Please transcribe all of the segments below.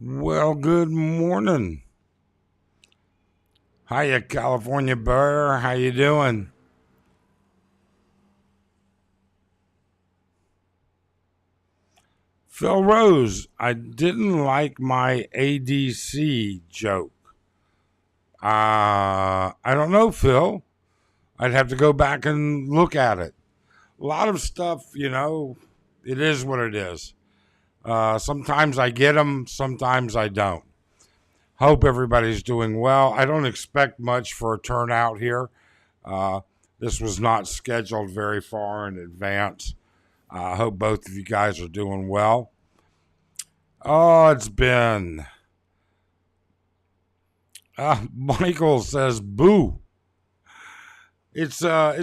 Well, good morning. Hiya, California Bear. How you doing? Phil Rose, I didn't like my ADC joke. I don't know, Phil. I'd have to go back and look at it. A lot of stuff, it is what it is. Sometimes I get them, sometimes I don't. Hope everybody's doing well. I don't expect much for a turnout here. Uh, this was not scheduled very far in advance. I hope both of you guys are doing well. Oh, it's been. Michael says, "Boo." It's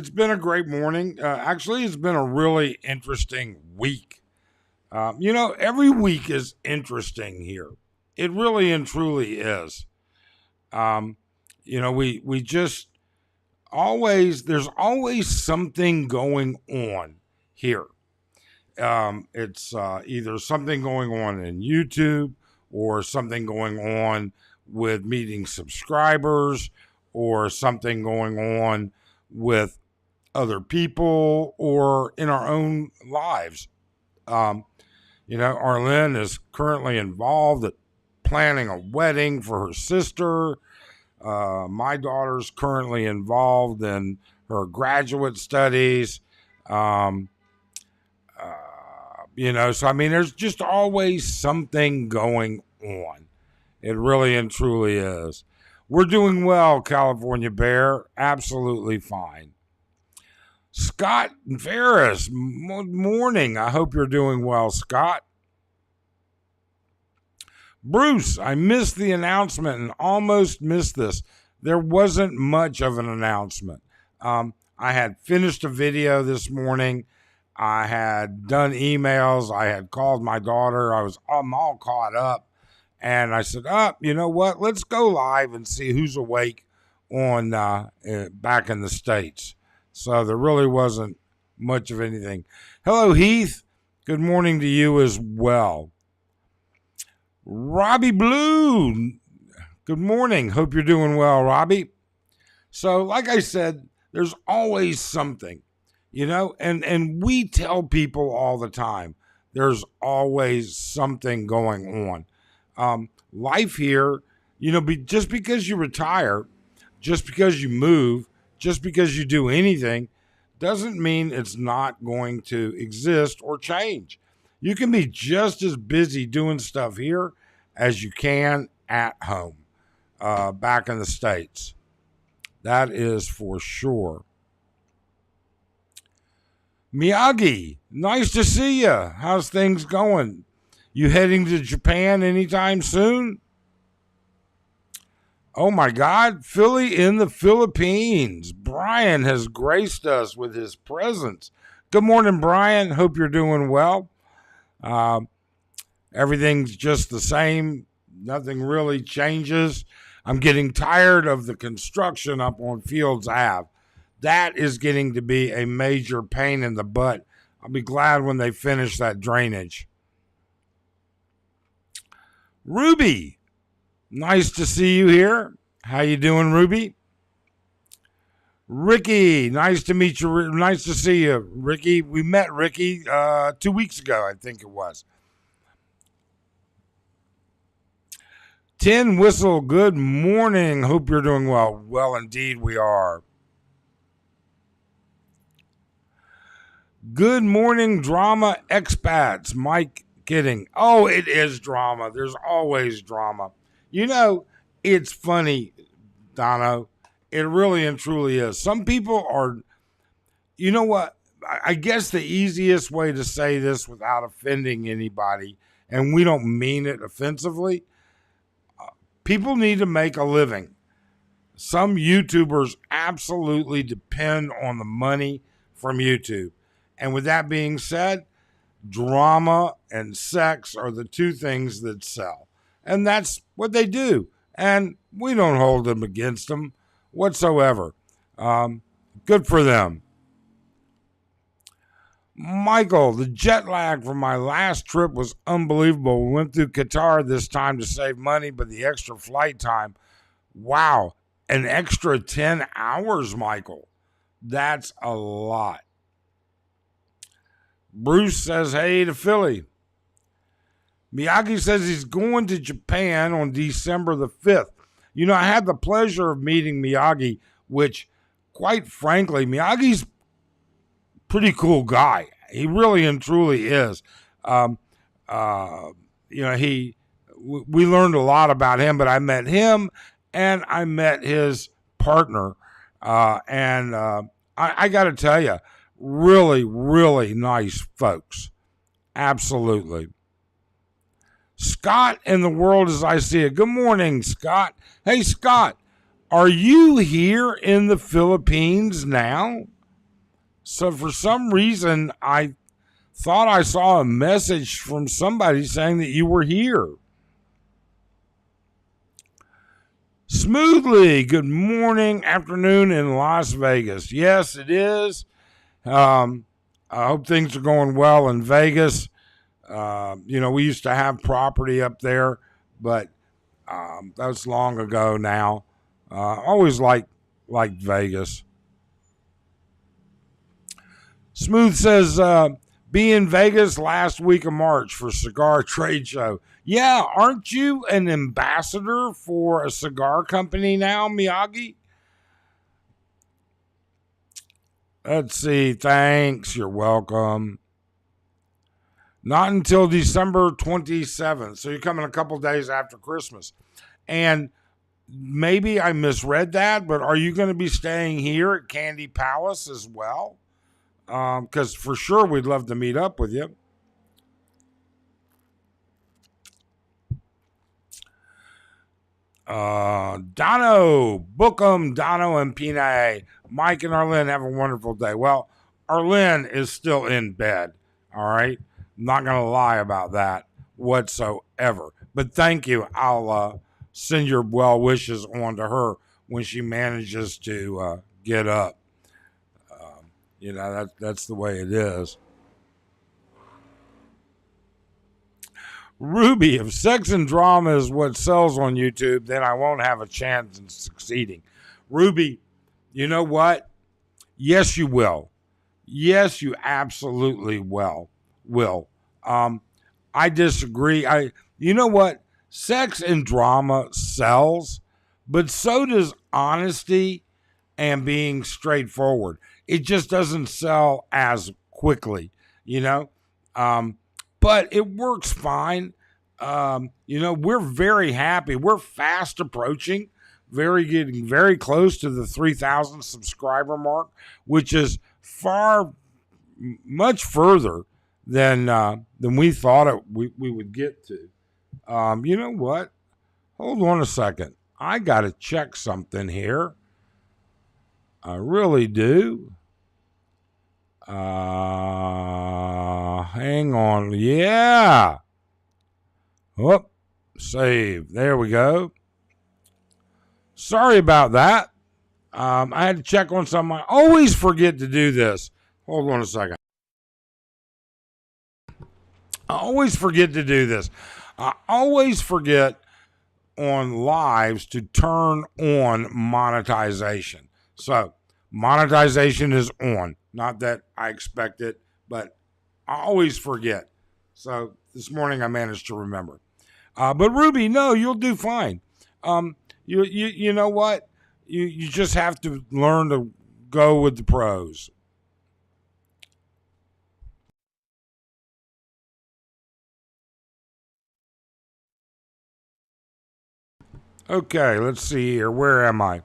been a great morning. Actually, it's been a really interesting week. Every week is interesting here. It really and truly is. Um, we just always there's always something going on here. It's either something going on in YouTube or something going on with meeting subscribers or something going on with other people or in our own lives. Um, Arlene is currently involved at planning a wedding for her sister. My daughter's currently involved in her graduate studies. Um, so I mean, there's just always something going on. It really and truly is. We're doing well, California Bear. Absolutely fine. Scott and Ferris, morning. I hope you're doing well, Scott. Bruce, I missed the announcement and almost missed this. There wasn't much of an announcement. I had finished a video this morning. I had done emails. I had called my daughter. I'm all caught up. And I said, you know what? Let's go live and see who's awake on back in the States. So there really wasn't much of anything. Hello, Heath. Good morning to you as well. Robbie Blue. Good morning. Hope you're doing well, Robbie. So, like I said, there's always something, and we tell people all the time, there's always something going on. Life here, just because you retire, just because you move, just because you do anything, doesn't mean it's not going to exist or change. You can be just as busy doing stuff here as you can at home, back in the States. That is for sure. Miyagi, nice to see you. How's things going? You heading to Japan anytime soon? Oh my God, Philly in the Philippines. Brian has graced us with his presence. Good morning, Brian. Hope you're doing well. Everything's just the same. Nothing really changes. I'm getting tired of the construction up on Fields Ave. That is getting to be a major pain in the butt. I'll be glad when they finish that drainage. Ruby, nice to see you here. How you doing, Ruby? Ricky, nice to meet you. Nice to see you, Ricky. We met Ricky 2 weeks ago, I think it was. Tin Whistle, good morning. Hope you're doing well. Well, indeed, we are. Good morning, drama expats. Mike kidding. Oh, it is drama. There's always drama. It's funny, Dono. It really and truly is. Some people are, you know what? I guess the easiest way to say this without offending anybody, and we don't mean it offensively, people need to make a living. Some YouTubers absolutely depend on the money from YouTube. And with that being said, drama and sex are the two things that sell. And that's what they do. And we don't hold them against them whatsoever. Good for them. Michael, the jet lag from my last trip was unbelievable. We went through Qatar this time to save money, but the extra flight time, wow, an extra 10 hours, Michael. That's a lot. Bruce says, hey to Philly. Miyagi says he's going to Japan on December the 5th. You know, I had the pleasure of meeting Miyagi, which, quite frankly, Miyagi's pretty cool guy. He really and truly is. Um, you know, we learned a lot about him, but I met him and I met his partner. I got to tell you, really, really nice folks. Absolutely. Scott in the world as I see it. Good morning, Scott. Hey, Scott, are you here in the Philippines now? So for some reason, I thought I saw a message from somebody saying that you were here. Smoothly, good morning, afternoon in Las Vegas. Yes, it is. I hope things are going well in Vegas. You know, we used to have property up there, but that's long ago now. Always liked Vegas. Smooth says, be in Vegas last week of March for cigar trade show. Yeah, aren't you an ambassador for a cigar company now, Miyagi? Let's see. Thanks. You're welcome. Not until December 27th. So you're coming a couple days after Christmas. And maybe I misread that, but are you going to be staying here at Candy Palace as well? Because for sure we'd love to meet up with you. Dono, Bookham, Dono, and Pina. Mike and Arlene, have a wonderful day. Well, Arlene is still in bed. All right. I'm not going to lie about that whatsoever. But thank you. I'll send your well wishes on to her when she manages to get up. You know, that's the way it is. Ruby, if sex and drama is what sells on YouTube, then I won't have a chance in succeeding. Ruby, you know what? Yes, you will. Yes, you absolutely will. I disagree. You know what? Sex and drama sells, but so does honesty and being straightforward. It just doesn't sell as quickly, you know? But it works fine. You know, we're very happy. We're fast approaching, getting very close to the 3,000 subscriber mark, which is much further than we thought we would get to. You know what? Hold on a second. I got to check something here. I really do. Hang on. Yeah. Whoop. Save. There we go. Sorry about that. I had to check on something. I always forget to do this. Hold on a second. I always forget to do this. I always forget on lives to turn on monetization. So monetization is on. Not that I expect it, but I always forget. So this morning I managed to remember. But Ruby, no, you'll do fine. You know what? You just have to learn to go with the pros. Okay, let's see here. Where am I?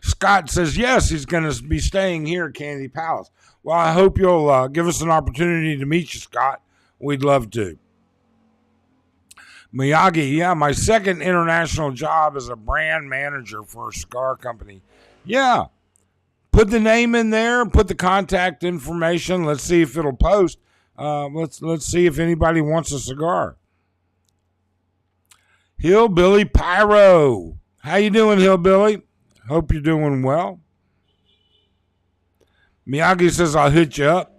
Scott says, yes, he's going to be staying here at Candy Palace. Well, I hope you'll give us an opportunity to meet you, Scott. We'd love to. Miyagi, yeah, my second international job as a brand manager for a cigar company. Yeah, put the name in there, put the contact information. Let's see if it'll post. Let's see if anybody wants a cigar. Hillbilly Pyro. How you doing, Hillbilly? Hope you're doing well. Miyagi says, I'll hit you up.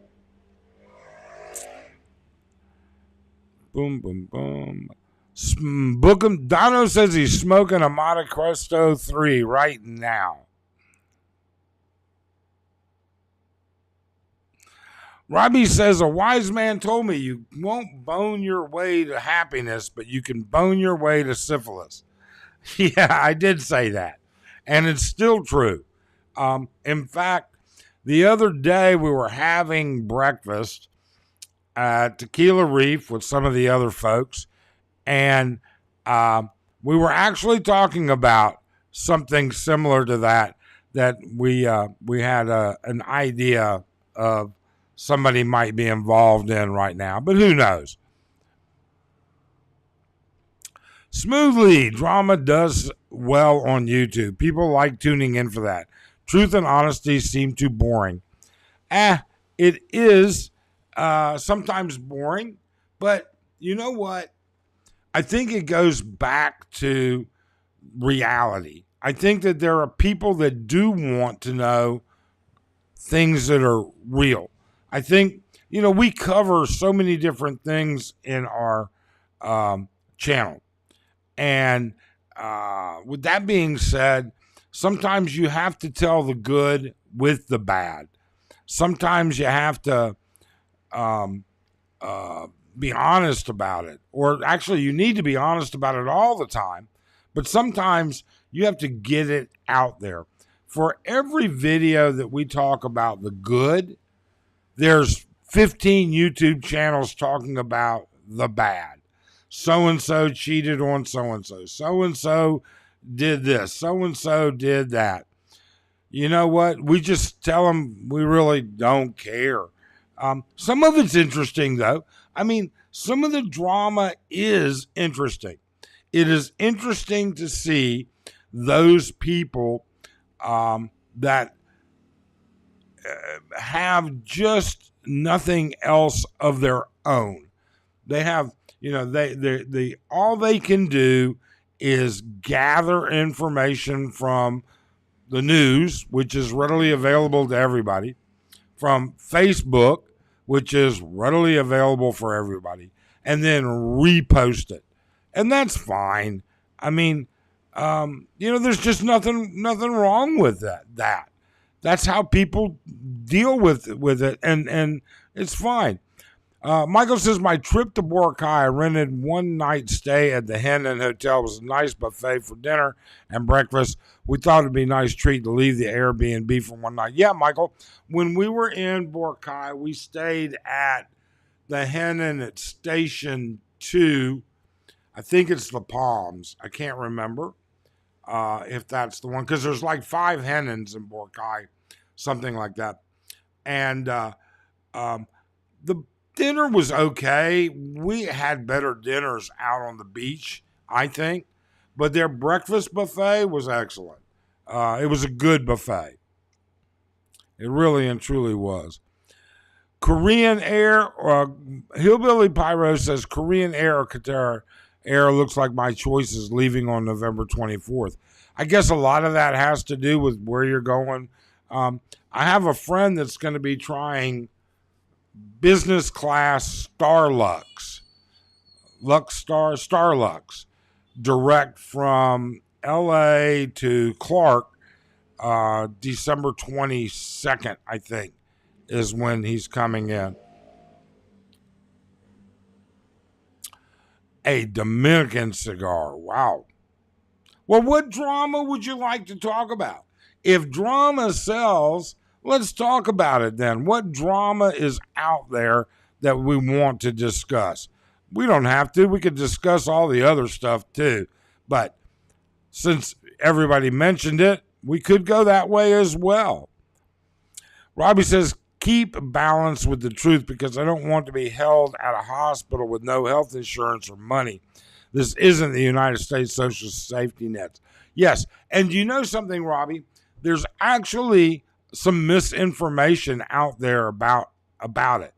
Boom, boom, boom. Dono says he's smoking a Monte Cristo 3 right now. Robbie says, a wise man told me you won't bone your way to happiness, but you can bone your way to syphilis. Yeah, I did say that. And it's still true. In fact, the other day we were having breakfast at Tequila Reef with some of the other folks, and we were actually talking about something similar to that we had an idea of somebody might be involved in right now, but who knows? Smoothly, drama does well on YouTube. People like tuning in for that. Truth and honesty seem too boring. It is sometimes boring, but you know what? I think it goes back to reality. I think that there are people that do want to know things that are real. I think, we cover so many different things in our channel. And with that being said, sometimes you have to tell the good with the bad. Sometimes you have to be honest about it. Or actually, you need to be honest about it all the time. But sometimes you have to get it out there. For every video that we talk about the good, there's 15 YouTube channels talking about the bad. So-and-so cheated on so-and-so. So-and-so did this. So-and-so did that. You know what? We just tell them we really don't care. Some of it's interesting, though. I mean, some of the drama is interesting. It is interesting to see those people that have just nothing else of their own. They have, they all they can do is gather information from the news, which is readily available to everybody, from Facebook, which is readily available for everybody, and then repost it. And that's fine. I mean, there's just nothing wrong with that. That's how people deal with it, and it's fine. Michael says, my trip to Boracay, I rented one night stay at the Hen Inn Hotel. It was a nice buffet for dinner and breakfast. We thought it'd be a nice treat to leave the Airbnb for one night. Yeah, Michael, when we were in Boracay, we stayed at the Hen Inn at Station 2. I think it's the Palms. I can't remember if that's the one, because there's like 5 Hen Inns in Boracay, something like that. And the dinner was okay. We had better dinners out on the beach, I think. But their breakfast buffet was excellent. It was a good buffet. It really and truly was. Korean Air, Hillbilly Pyro says, Korean Air or Qatar Air looks like my choice is leaving on November 24th. I guess a lot of that has to do with where you're going. I have a friend that's going to be trying business class Starlux, Starlux, direct from LA to Clark, December 22nd, I think, is when he's coming in. A Dominican cigar. Wow. Well, what drama would you like to talk about? If drama sells, let's talk about it then. What drama is out there that we want to discuss? We don't have to. We could discuss all the other stuff too. But since everybody mentioned it, we could go that way as well. Robbie says, keep balance with the truth because I don't want to be held at a hospital with no health insurance or money. This isn't the United States social safety net. Yes, and you know something, Robbie? There's actually some misinformation out there about it.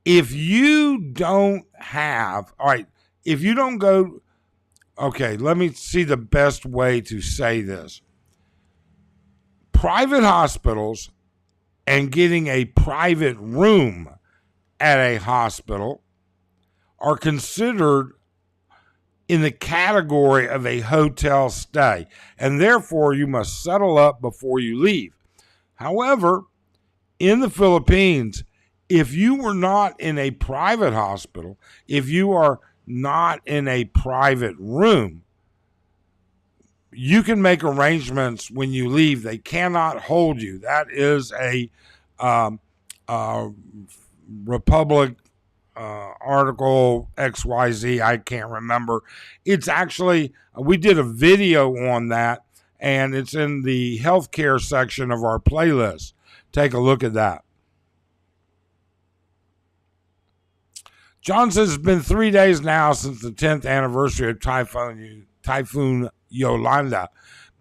If you don't have, all right, if you don't go, okay, let me see the best way to say this. Private hospitals and getting a private room at a hospital are considered in the category of a hotel stay, and therefore you must settle up before you leave. However, in the Philippines, if you were not in a private hospital, if you are not in a private room, you can make arrangements when you leave. They cannot hold you. That is a um, uh, Republic article XYZ. I can't remember. It's actually, we did a video on that, and it's in the healthcare section of our playlist. Take a look at that. John says it's been 3 days now since the 10th anniversary of Typhoon Yolanda.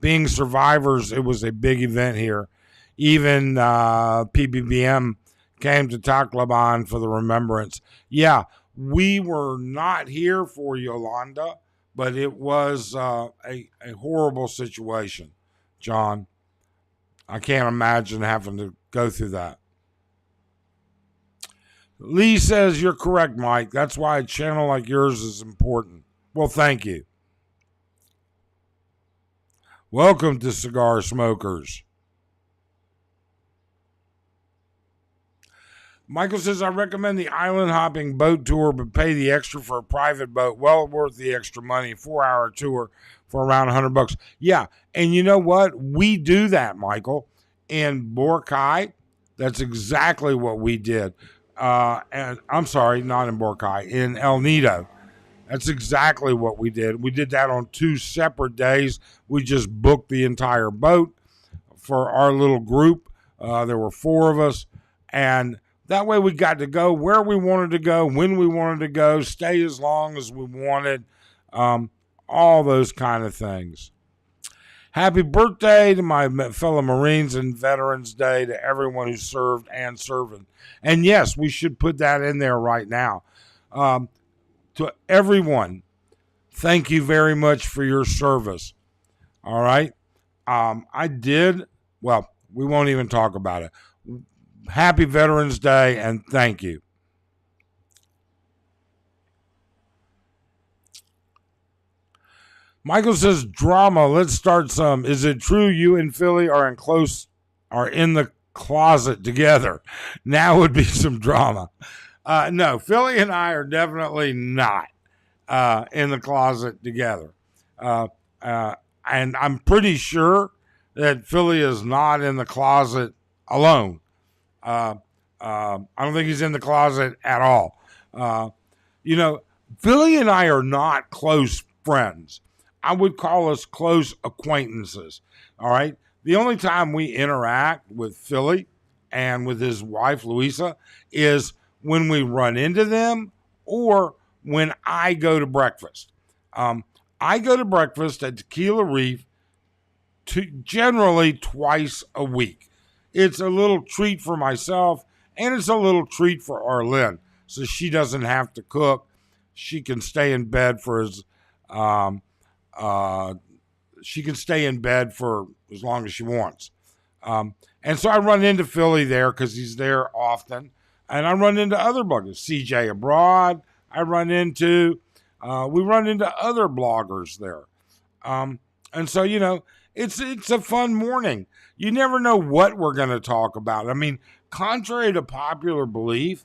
Being survivors, it was a big event here. Even PBBM came to Tacloban for the remembrance. Yeah, we were not here for Yolanda, but it was a horrible situation, John. I can't imagine having to go through that. Lee says you're correct, Mike. That's why a channel like yours is important. Well, thank you. Welcome to Cigar Smokers. Michael says, I recommend the island hopping boat tour, but pay the extra for a private boat. Well worth the extra money. 4-hour tour for around $100. Yeah, and you know what? We do that, Michael. In Boracay, that's exactly what we did. And I'm sorry, not in Boracay, in El Nido. That's exactly what we did. We did that on 2 separate days. We just booked the entire boat for our little group. There were 4 of us, and that way we got to go where we wanted to go, when we wanted to go, stay as long as we wanted, all those kind of things. Happy birthday to my fellow Marines and Veterans Day to everyone who served and serving. And yes, we should put that in there right now. To everyone, thank you very much for your service. All right. Well, we won't even talk about it. Happy Veterans Day and thank you. Michael says, drama. Let's start some. Is it true you and Philly are in the closet together? Now would be some drama. No, Philly and I are definitely not in the closet together. And I'm pretty sure that Philly is not in the closet alone. I don't think he's in the closet at all. Philly and I are not close friends. I would call us close acquaintances. All right. The only time we interact with Philly and with his wife, Louisa, is when we run into them or when I go to breakfast. I go to breakfast at Tequila Reef generally twice a week. It's a little treat for myself and it's a little treat for Arlene. So she doesn't have to cook. She can stay in bed for as long as she wants. And so I run into Philly there because he's there often. And I run into other bloggers, CJ Abroad. We run into other bloggers there. And so, it's a fun morning. You never know what we're going to talk about. I mean, contrary to popular belief,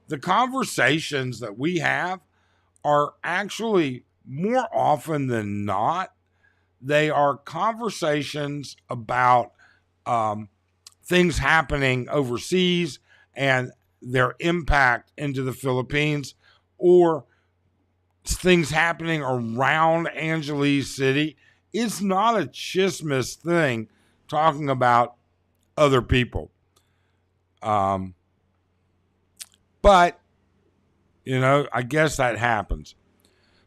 the conversations that we have are actually more often than not, they are conversations about things happening overseas and their impact into the Philippines, or things happening around Angeles City. It's not a chismis thing talking about other people. But, I guess that happens.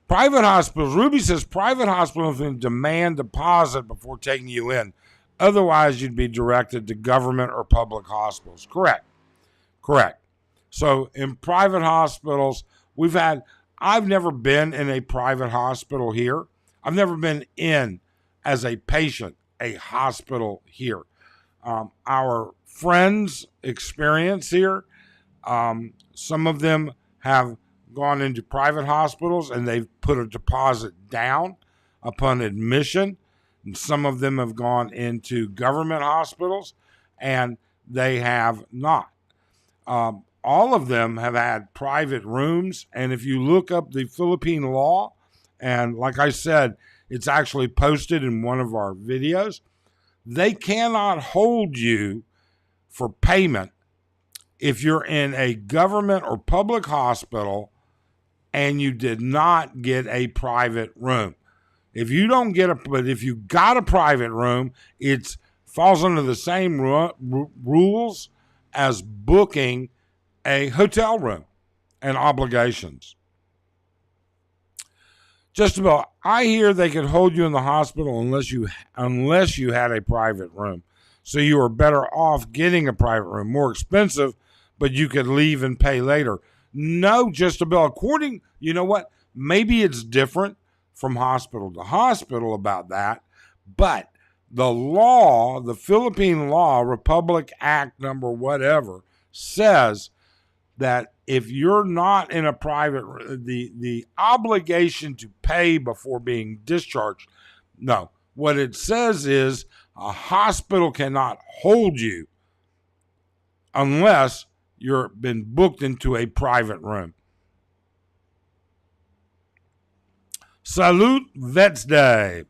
Private hospitals. Ruby says private hospitals can demand deposit before taking you in. Otherwise, you'd be directed to government or public hospitals. Correct. So in private hospitals, I've never been in a private hospital here. I've never been in as a patient, a hospital here. Our friends experience here, some of them have gone into private hospitals and they've put a deposit down upon admission. And some of them have gone into government hospitals and they have not. All of them have had private rooms. And if you look up the Philippine law, and like I said, it's actually posted in one of our videos, they cannot hold you for payment if you're in a government or public hospital and you did not get a private room. If you don't get but if you got a private room, it falls under the same rules as booking a hotel room and obligations. Just about, I hear they could hold you in the hospital unless you had a private room. So you are better off getting a private room, more expensive, but you could leave and pay later. No, just about, you know what? Maybe it's different from hospital to hospital about that, but the law, the Philippine law, Republic Act number whatever, says that if you're not in a private, the obligation to pay before being discharged, no. What it says is a hospital cannot hold you unless you've been booked into a private room. Salute Vets Day.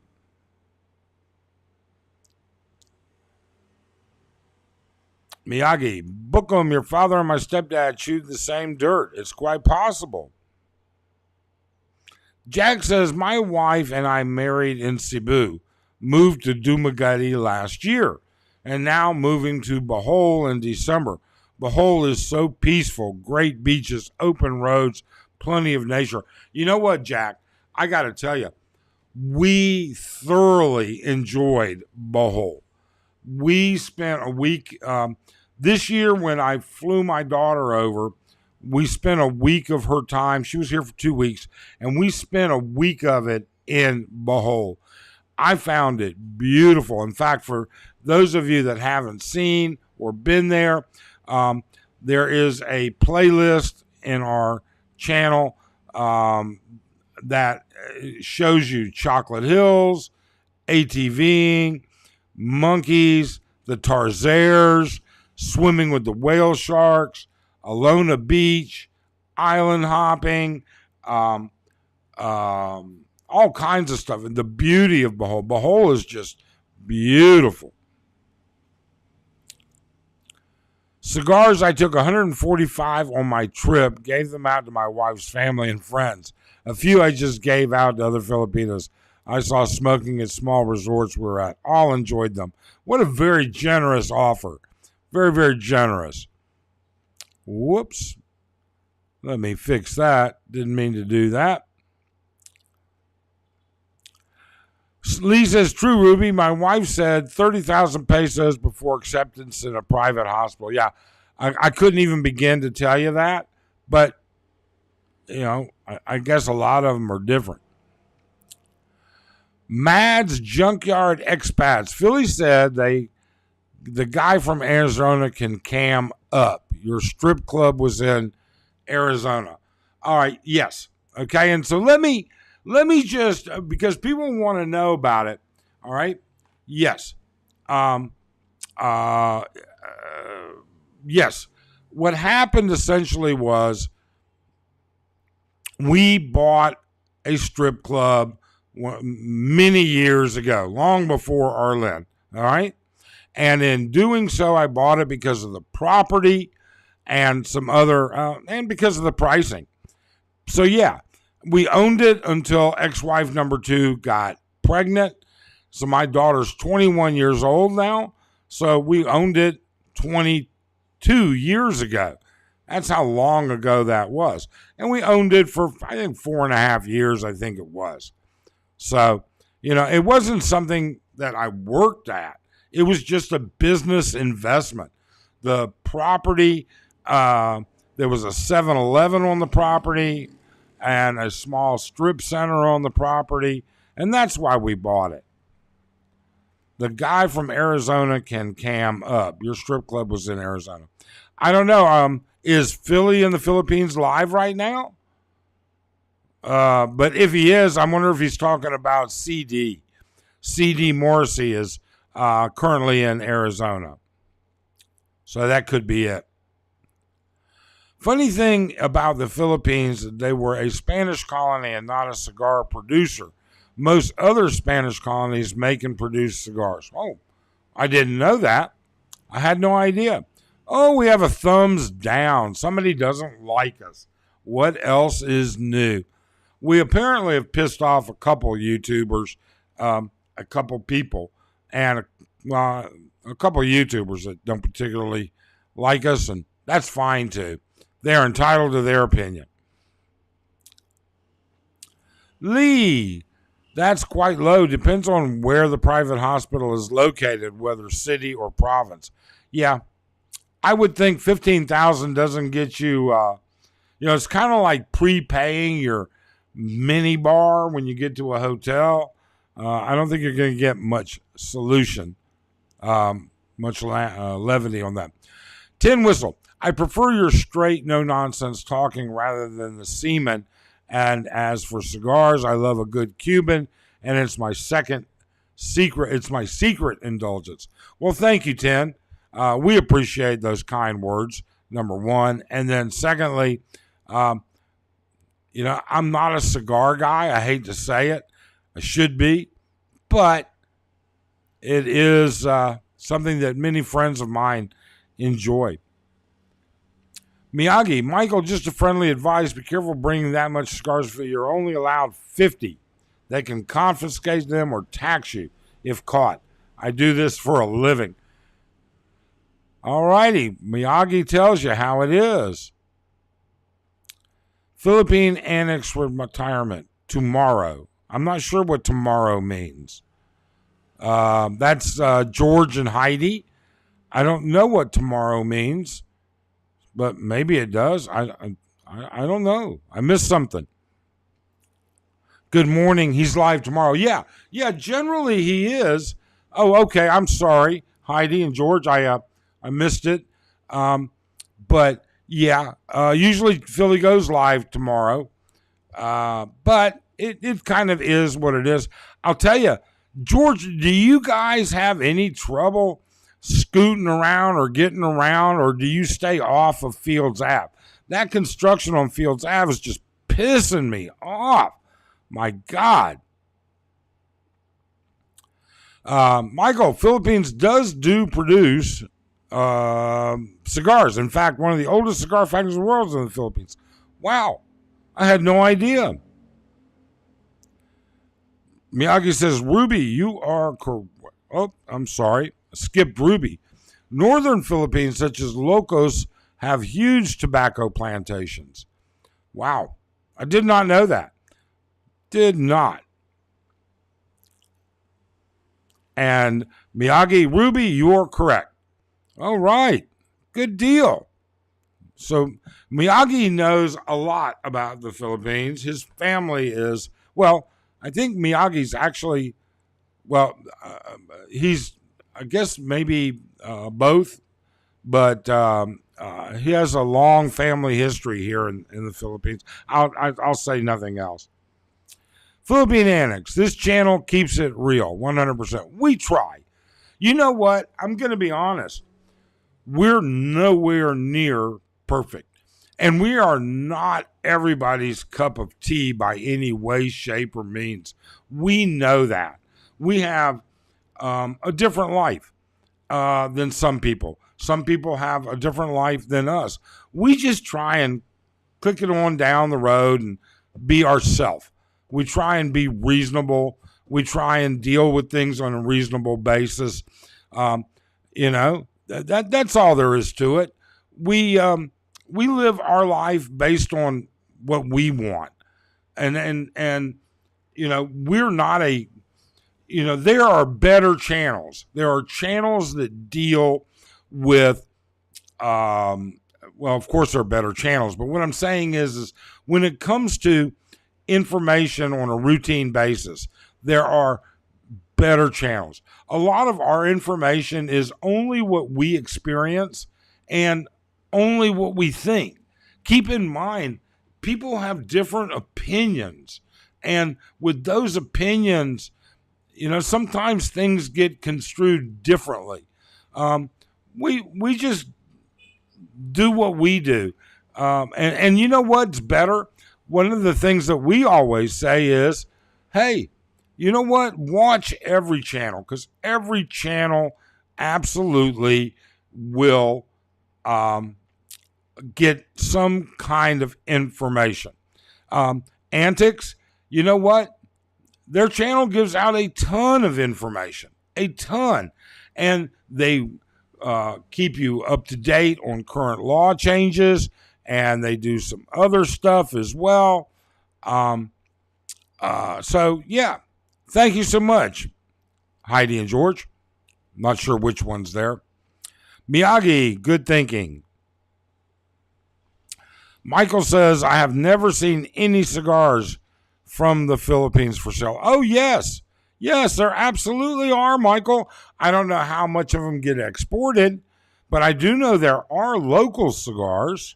Miyagi, Bookum, your father and my stepdad chewed the same dirt. It's quite possible. Jack says, my wife and I married in Cebu, moved to Dumaguete last year, and now moving to Bohol in December. Bohol is so peaceful, great beaches, open roads, plenty of nature. You know what, Jack? I got to tell you, we thoroughly enjoyed Bohol. We spent a week, this year when I flew my daughter over, we spent a week of her time. She was here for 2 weeks, and we spent a week of it in Bohol. I found it beautiful. In fact, for those of you that haven't seen or been there, there is a playlist in our channel that shows you Chocolate Hills, ATVing, monkeys, the Tarzares, swimming with the whale sharks, Alona Beach, island hopping, all kinds of stuff. And the beauty of Bohol. Bohol is just beautiful. Cigars, I took 145 on my trip, gave them out to my wife's family and friends. A few I just gave out to other Filipinos I saw smoking at small resorts we're at. All enjoyed them. What a very generous offer. Very, very generous. Whoops. Let me fix that. Didn't mean to do that. Lee says, true, Ruby. My wife said 30,000 pesos before acceptance in a private hospital. Yeah, I couldn't even begin to tell you that. But, you know, I guess a lot of them are different. Mad's Junkyard Expats. Philly said the guy from Arizona can cam up. Your strip club was in Arizona. All right, yes. Okay, and so let me just, because people want to know about it, all right? Yes. Yes. What happened essentially was we bought a strip club many years ago, long before Arlen, all right? And in doing so, I bought it because of the property and some other, and because of the pricing. So, yeah, we owned it until ex-wife number 2 got pregnant. So my daughter's 21 years old now. So we owned it 22 years ago. That's how long ago that was. And we owned it for, I think, 4.5 years, I think it was. So, you know, it wasn't something that I worked at. It was just a business investment. The property, there was a 7-Eleven on the property and a small strip center on the property, and that's why we bought it. The guy from Arizona can cam up. Your strip club was in Arizona. I don't know. Is Philly in the Philippines live right now? But if he is, I wonder if he's talking about CD. CD Morrissey is currently in Arizona. So that could be it. Funny thing about the Philippines, they were a Spanish colony and not a cigar producer. Most other Spanish colonies make and produce cigars. Oh, I didn't know that. I had no idea. Oh, we have a thumbs down. Somebody doesn't like us. What else is new? We apparently have pissed off a couple YouTubers, a couple people, and a couple YouTubers that don't particularly like us, and that's fine too. They're entitled to their opinion. Lee, that's quite low. Depends on where the private hospital is located, whether city or province. Yeah, I would think 15,000 doesn't get you. It's kind of like prepaying your mini bar when you get to a hotel. I don't think you're going to get much solution, much levity on that. Tin Whistle. I prefer your straight, no-nonsense talking rather than the semen. And as for cigars, I love a good Cuban, and it's my secret indulgence. Well, thank you, Tin. We appreciate those kind words, number one. And then secondly, I'm not a cigar guy. I hate to say it. I should be. But it is something that many friends of mine enjoy. Miyagi, Michael, just a friendly advice. Be careful bringing that much cigars. You're only allowed 50. They can confiscate them or tax you if caught. I do this for a living. All righty. Miyagi tells you how it is. Philippine Annex retirement tomorrow. I'm not sure what tomorrow means. That's George and Heidi. I don't know what tomorrow means. But maybe it does. I don't know. I missed something. Good morning. He's live tomorrow. Yeah. Generally he is. Oh, okay. I'm sorry, Heidi and George. I missed it. But yeah. Usually Philly goes live tomorrow. But it kind of is what it is. I'll tell you, George. Do you guys have any trouble scooting around or getting around, or do you stay off of Fields Ave? That construction on Fields Ave is just pissing me off. My God. Michael, Philippines does produce cigars. In fact, one of the oldest cigar factories in the world is in the Philippines. Wow. I had no idea. Miyagi says, Ruby, you are correct. Oh, I'm sorry. Skipped Ruby. Northern Philippines, such as Locos, have huge tobacco plantations. Wow. I did not know that. Did not. And Miyagi, Ruby, you're correct. All right. Good deal. So Miyagi knows a lot about the Philippines. His family is, I think Miyagi's actually, he's, I guess maybe both, but he has a long family history here in the Philippines. I'll say nothing else. Philippine Annex. This channel keeps it real, 100%. We try. You know what? I'm going to be honest. We're nowhere near perfect. And we are not everybody's cup of tea by any way, shape, or means. We know that. We have a different life than some people. Some people have a different life than us. We just try and click it on down the road and be ourselves. We try and be reasonable. We try and deal with things on a reasonable basis. That's all there is to it. We live our life based on what we want, and we're not a. There are better channels. There are channels that deal with, of course there are better channels, but what I'm saying is when it comes to information on a routine basis, there are better channels. A lot of our information is only what we experience and only what we think. Keep in mind, people have different opinions. And with those opinions, sometimes things get construed differently. We just do what we do. And you know what's better? One of the things that we always say is, hey, you know what? Watch every channel, because every channel absolutely will get some kind of information. Antics, you know what? Their channel gives out a ton of information, a ton. And they keep you up to date on current law changes, and they do some other stuff as well. So, yeah, thank you so much, Heidi and George. Not sure which one's there. Miyagi, good thinking. Michael says, I have never seen any cigars from the Philippines for sale. Oh, yes. Yes, there absolutely are, Michael. I don't know how much of them get exported, but I do know there are local cigars.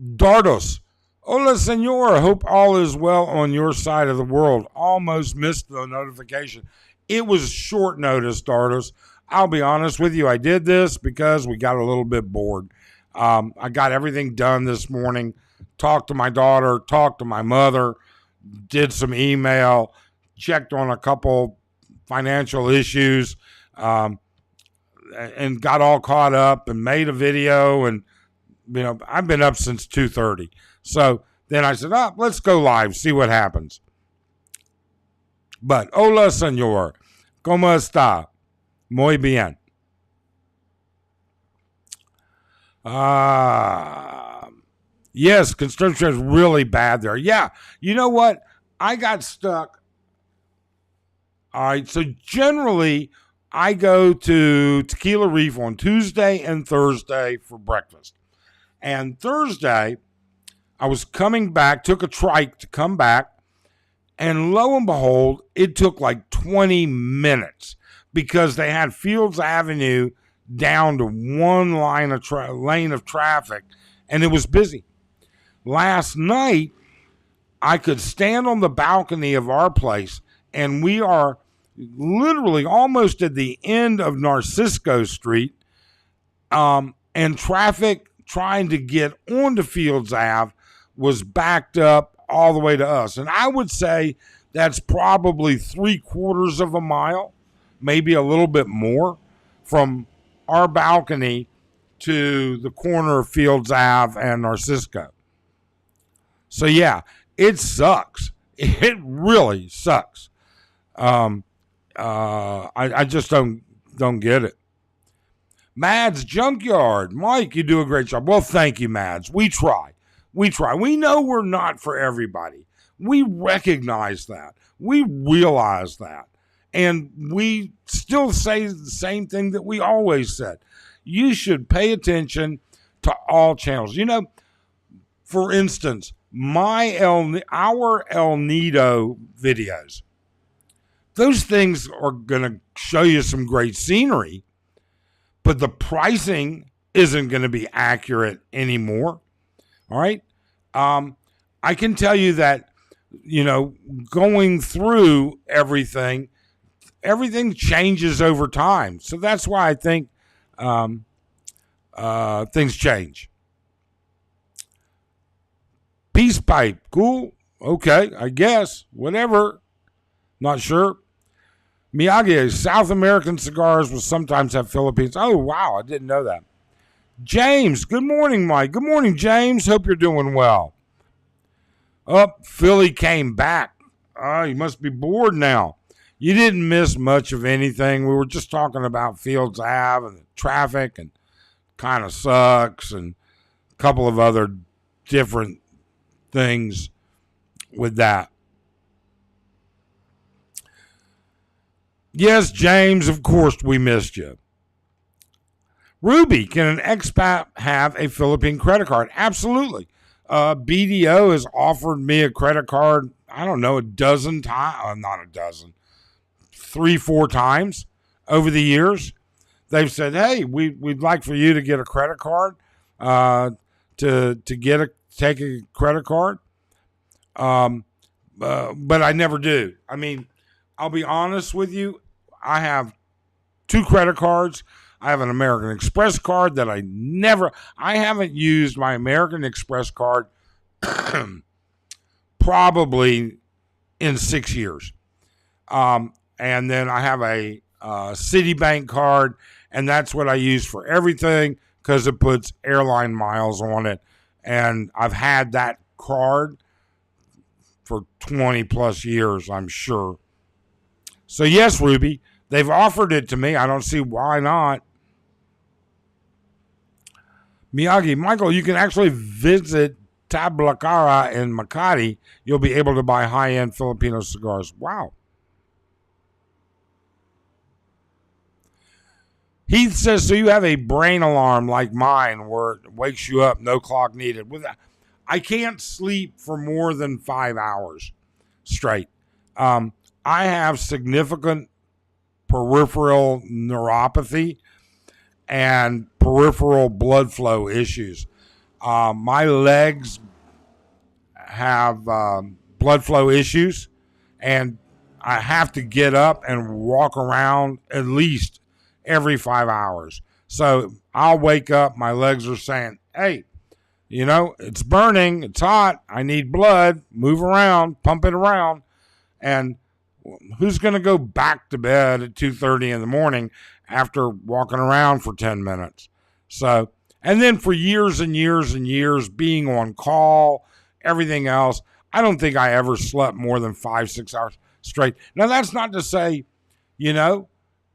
Dardos. Hola, senor. Hope all is well on your side of the world. Almost missed the notification. It was short notice, Dardos. I'll be honest with you. I did this because we got a little bit bored. I got everything done this morning. Talked to my daughter, talked to my mother, did some email, checked on a couple financial issues, and got all caught up and made a video. And, I've been up since 2:30. So then I said, let's go live, see what happens. But, hola, señor. ¿Cómo está? Muy bien. Yes, construction is really bad there. Yeah, you know what? I got stuck. All right, so generally, I go to Tequila Reef on Tuesday and Thursday for breakfast. And Thursday, I was coming back, took a trike to come back, and lo and behold, it took like 20 minutes because they had Fields Avenue down to one lane of traffic, and it was busy. Last night, I could stand on the balcony of our place, and we are literally almost at the end of Narcisco Street, and traffic trying to get onto Fields Ave was backed up all the way to us. And I would say that's probably 3/4 of a mile, maybe a little bit more, from our balcony to the corner of Fields Ave and Narcisco. So, yeah, it sucks. It really sucks. I just don't get it. Mads Junkyard. Mike, you do a great job. Well, thank you, Mads. We try. We know we're not for everybody. We recognize that. We realize that. And we still say the same thing that we always said. You should pay attention to all channels. For instance, our El Nido videos. Those things are going to show you some great scenery, but the pricing isn't going to be accurate anymore. All right. I can tell you that, going through everything changes over time. So that's why I think things change. Peace pipe. Cool. Okay. I guess. Whatever. Not sure. Miyagi, South American cigars will sometimes have Philippines. Oh, wow. I didn't know that. James. Good morning, Mike. Good morning, James. Hope you're doing well. Philly came back. You must be bored now. You didn't miss much of anything. We were just talking about Fields Ave and the traffic and kind of sucks and a couple of other different things with that. Yes, James, of course we missed you. Ruby, can an expat have a Philippine credit card? Absolutely. BDO has offered me a credit card, I don't know, a dozen times, not a dozen, 3-4 times over the years. They've said, hey, we'd like for you to get a credit card to take a credit card. But I never do. I mean, I'll be honest with you. I have 2 credit cards. I have an American Express card that I haven't used my American Express card probably in 6 years. And then I have a Citibank card, and that's what I use for everything because it puts airline miles on it. And I've had that card for 20 plus years, I'm sure. So yes, Ruby, they've offered it to me. I don't see why not. Miyagi, Michael, you can actually visit Tablacara in Makati. You'll be able to buy high-end Filipino cigars. Wow. Heath says, so you have a brain alarm like mine where it wakes you up, no clock needed. I can't sleep for more than 5 hours straight. I have significant peripheral neuropathy and peripheral blood flow issues. My legs have blood flow issues, and I have to get up and walk around at least every 5 hours. So I'll wake up, my legs are saying, hey, it's burning, it's hot, I need blood, move around, pump it around. And who's going to go back to bed at 2:30 in the morning after walking around for 10 minutes? So, and then for years and years and years being on call, everything else, I don't think I ever slept more than 5-6 hours straight. Now, that's not to say,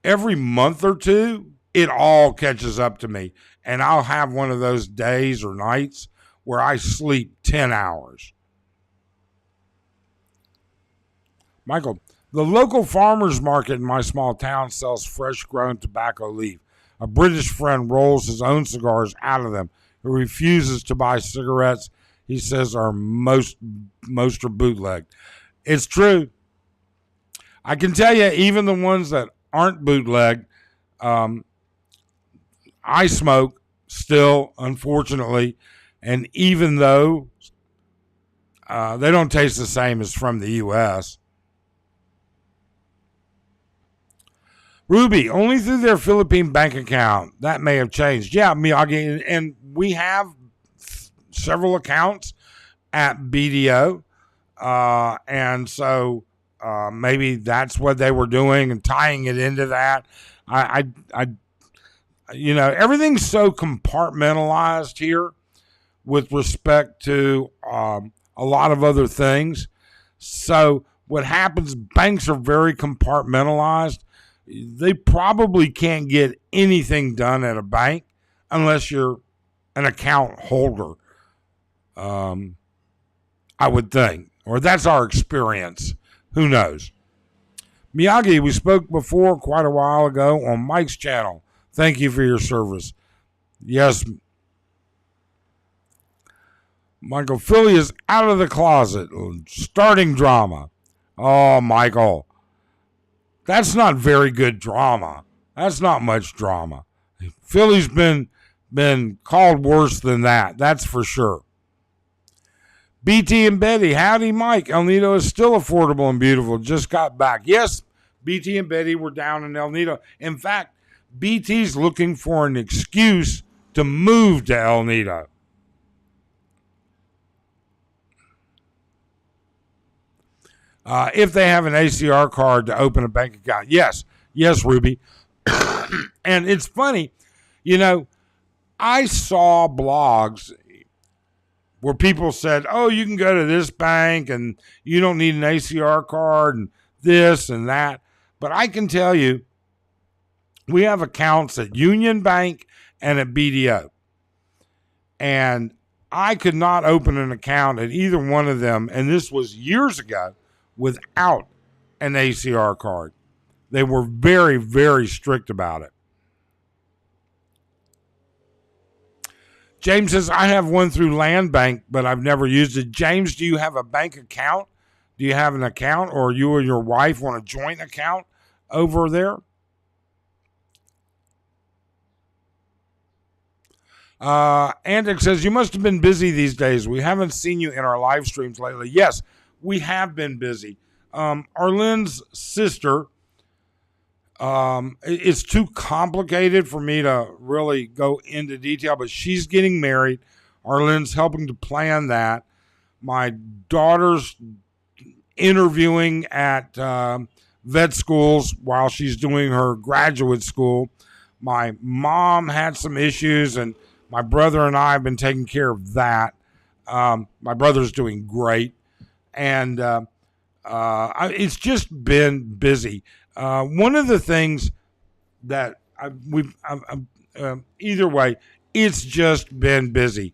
every month or two, it all catches up to me. And I'll have one of those days or nights where I sleep 10 hours. Michael, the local farmer's market in my small town sells fresh grown tobacco leaf. A British friend rolls his own cigars out of them. He refuses to buy cigarettes. He says most are bootlegged. It's true. I can tell you, even the ones that aren't bootlegged, I smoke still, unfortunately, and even though they don't taste the same as from the U.S. Ruby, only through their Philippine bank account. That may have changed. Yeah, Miyagi, and we have several accounts at BDO, and so maybe that's what they were doing and tying it into that. Everything's so compartmentalized here with respect to a lot of other things. So what happens, banks are very compartmentalized. They probably can't get anything done at a bank unless you're an account holder, I would think. Or that's our experience. Who knows? Miyagi, we spoke before quite a while ago on Mike's channel. Thank you for your service. Yes. Michael, Philly is out of the closet. Starting drama. Oh, Michael. That's not very good drama. That's not much drama. Philly's been called worse than that. That's for sure. BT and Betty, howdy, Mike. El Nido is still affordable and beautiful. Just got back. Yes, BT and Betty were down in El Nido. In fact, BT's looking for an excuse to move to El Nido. If they have an ACR card to open a bank account. Yes, Ruby. And it's funny, I saw blogs where people said, oh, you can go to this bank and you don't need an ACR card and this and that. But I can tell you, we have accounts at Union Bank and at BDO. And I could not open an account at either one of them, and this was years ago, without an ACR card. They were very, very strict about it. James says, I have one through Land Bank, but I've never used it. James, do you have a bank account? Do you have an account, or you and your wife want a joint account over there? Andic says, you must have been busy these days. We haven't seen you in our live streams lately. Yes, we have been busy. Arlene's sister, it's too complicated for me to really go into detail, but she's getting married. Arlene's helping to plan that. My daughter's interviewing at vet schools while she's doing her graduate school. My mom had some issues, and my brother and I have been taking care of that. My brother's doing great, and it's just been busy. One of the things that either way, it's just been busy.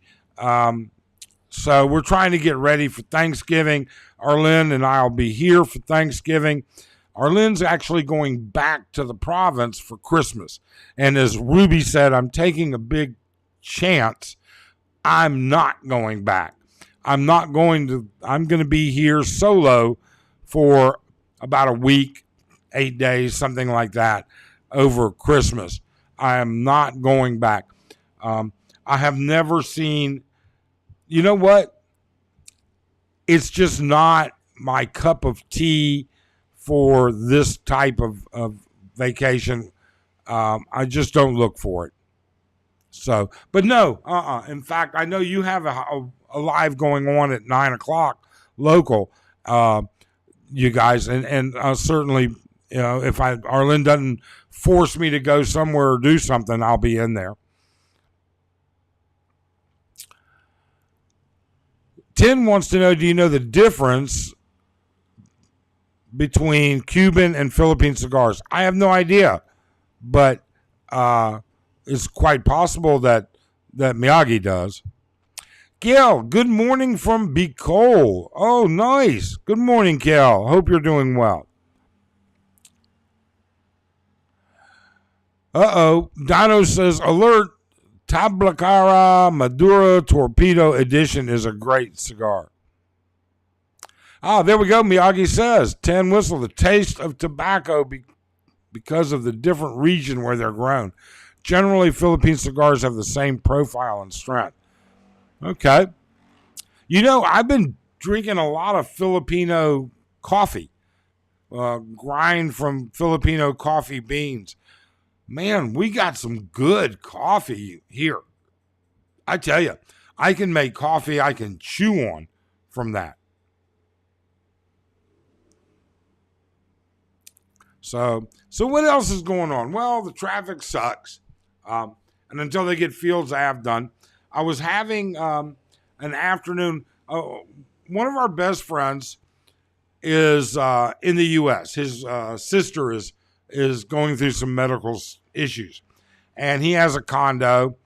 So we're trying to get ready for Thanksgiving. Arlene and I will be here for Thanksgiving. Arlene's actually going back to the province for Christmas. And as Ruby said, I'm taking a big chance. I'm not going back. I'm going to be here solo for about a week, 8 days, something like that, over Christmas. I am not going back. I have never seen, you know what? It's just not my cup of tea for this type of vacation. I just don't look for it. So, but no, In fact, I know you have a live going on at 9:00 local, you guys, and certainly, if Arlene doesn't force me to go somewhere or do something, I'll be in there. Tin wants to know, do you know the difference between Cuban and Philippine cigars? I have no idea, but it's quite possible that Miyagi does. Gail, good morning from Bicol. Oh, nice. Good morning, Gail. Hope you're doing well. Dino says, alert, Tablacara Madura Torpedo Edition is a great cigar. There we go. Miyagi says, Tan Whistle, the taste of tobacco because of the different region where they're grown. Generally, Philippine cigars have the same profile and strength. Okay. I've been drinking a lot of Filipino coffee, grind from Filipino coffee beans. Man, we got some good coffee here. I tell you, I can make coffee I can chew on from that. So what else is going on? Well, the traffic sucks. And until they get Fields Ave done, I was having an afternoon. One of our best friends is in the U.S. His sister is going through some medical issues, and he has a condo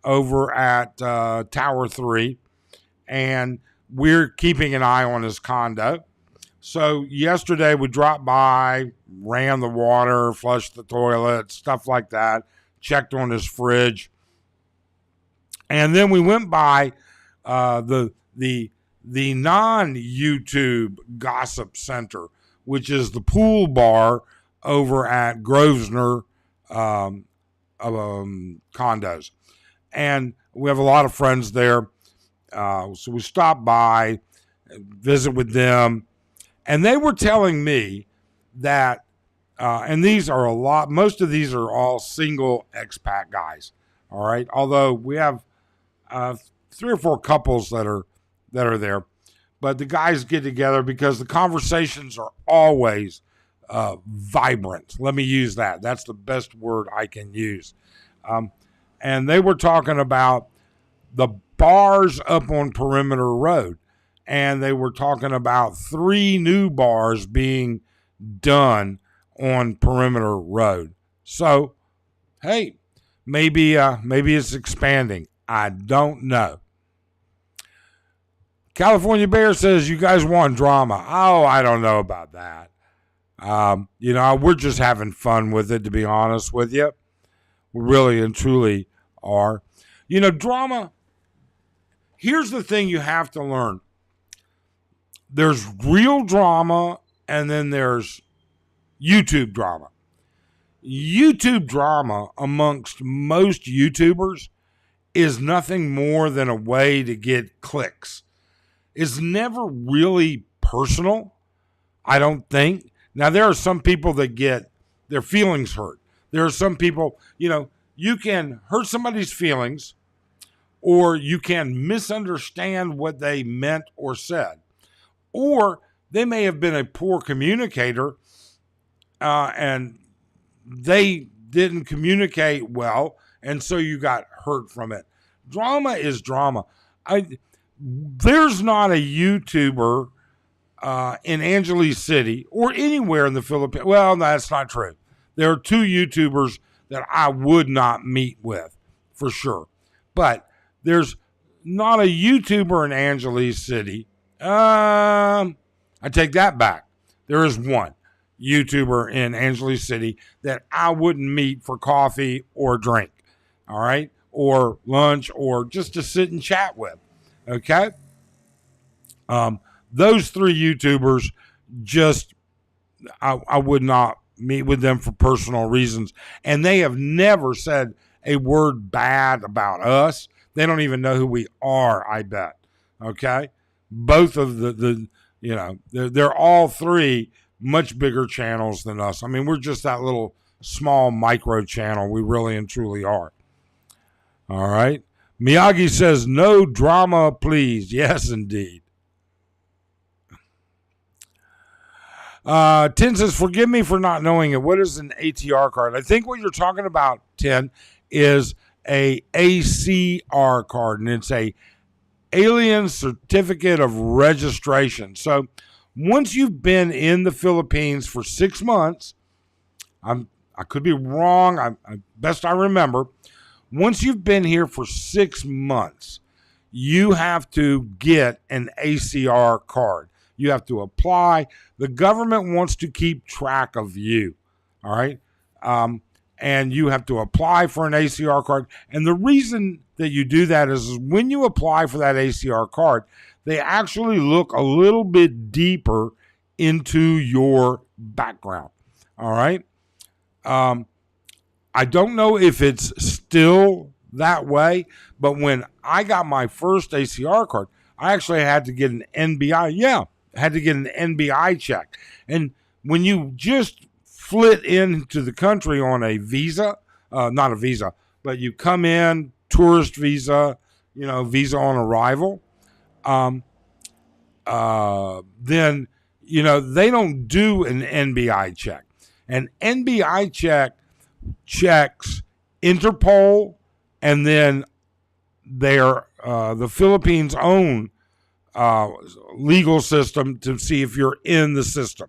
over at Tower 3, and we're keeping an eye on his condo. So yesterday we dropped by, ran the water, flushed the toilet, stuff like that, checked on his fridge. And then we went by the non-YouTube gossip center, which is the pool bar over at Grosvenor condos. And we have a lot of friends there. So we stopped by, visit with them. And they were telling me that, and these are most of these are all single expat guys. All right. Although we have 3 or 4 couples that are there, but the guys get together because the conversations are always vibrant. Let me use that. That's the best word I can use. And they were talking about the bars up on Perimeter Road. And they were talking about 3 new bars being done on Perimeter Road. So, hey, maybe it's expanding. I don't know. California Bear says, you guys want drama. Oh, I don't know about that. We're just having fun with it, to be honest with you. We really and truly are. Drama, here's the thing you have to learn. There's real drama, and then there's YouTube drama. YouTube drama amongst most YouTubers is nothing more than a way to get clicks. It's never really personal, I don't think. Now, there are some people that get their feelings hurt. There are some people, you can hurt somebody's feelings, or you can misunderstand what they meant or said. Or they may have been a poor communicator and they didn't communicate well, and so you got hurt from it. Drama is drama. There's not a YouTuber in Angeles City or anywhere in the Philippines. Well, that's not true. There are 2 YouTubers that I would not meet with, for sure. But there's not a YouTuber in Angeles City. I take that back. There is one YouTuber in Angeles City that I wouldn't meet for coffee or drink, all right, or lunch, or just to sit and chat with, okay? Those 3 YouTubers, just I would not meet with them for personal reasons, and they have never said a word bad about us. They don't even know who we are, I bet, okay? Both of they're all 3 much bigger channels than us. I mean, we're just that little small micro channel. We really and truly are. All right. Miyagi says, no drama, please. Yes, indeed. 10 says, forgive me for not knowing it. What is an ATR card? I think what you're talking about, 10, is a ACR card, and it's a Alien Certificate of Registration. So once you've been in the Philippines for 6 months, I could be wrong. Best I remember, once you've been here for 6 months, you have to get an ACR card. You have to apply. The government wants to keep track of you. All right. And you have to apply for an ACR card. And the reason that you do that is when you apply for that ACR card, they actually look a little bit deeper into your background. All right. I don't know if it's still that way, but when I got my first ACR card, I actually had to get an NBI. Yeah, had to get an NBI check. And when you just flit into the country on a visa, not a visa, but you come in, tourist visa, visa on arrival, then, they don't do an NBI check. An NBI check checks Interpol and then the Philippines' own legal system to see if you're in the system.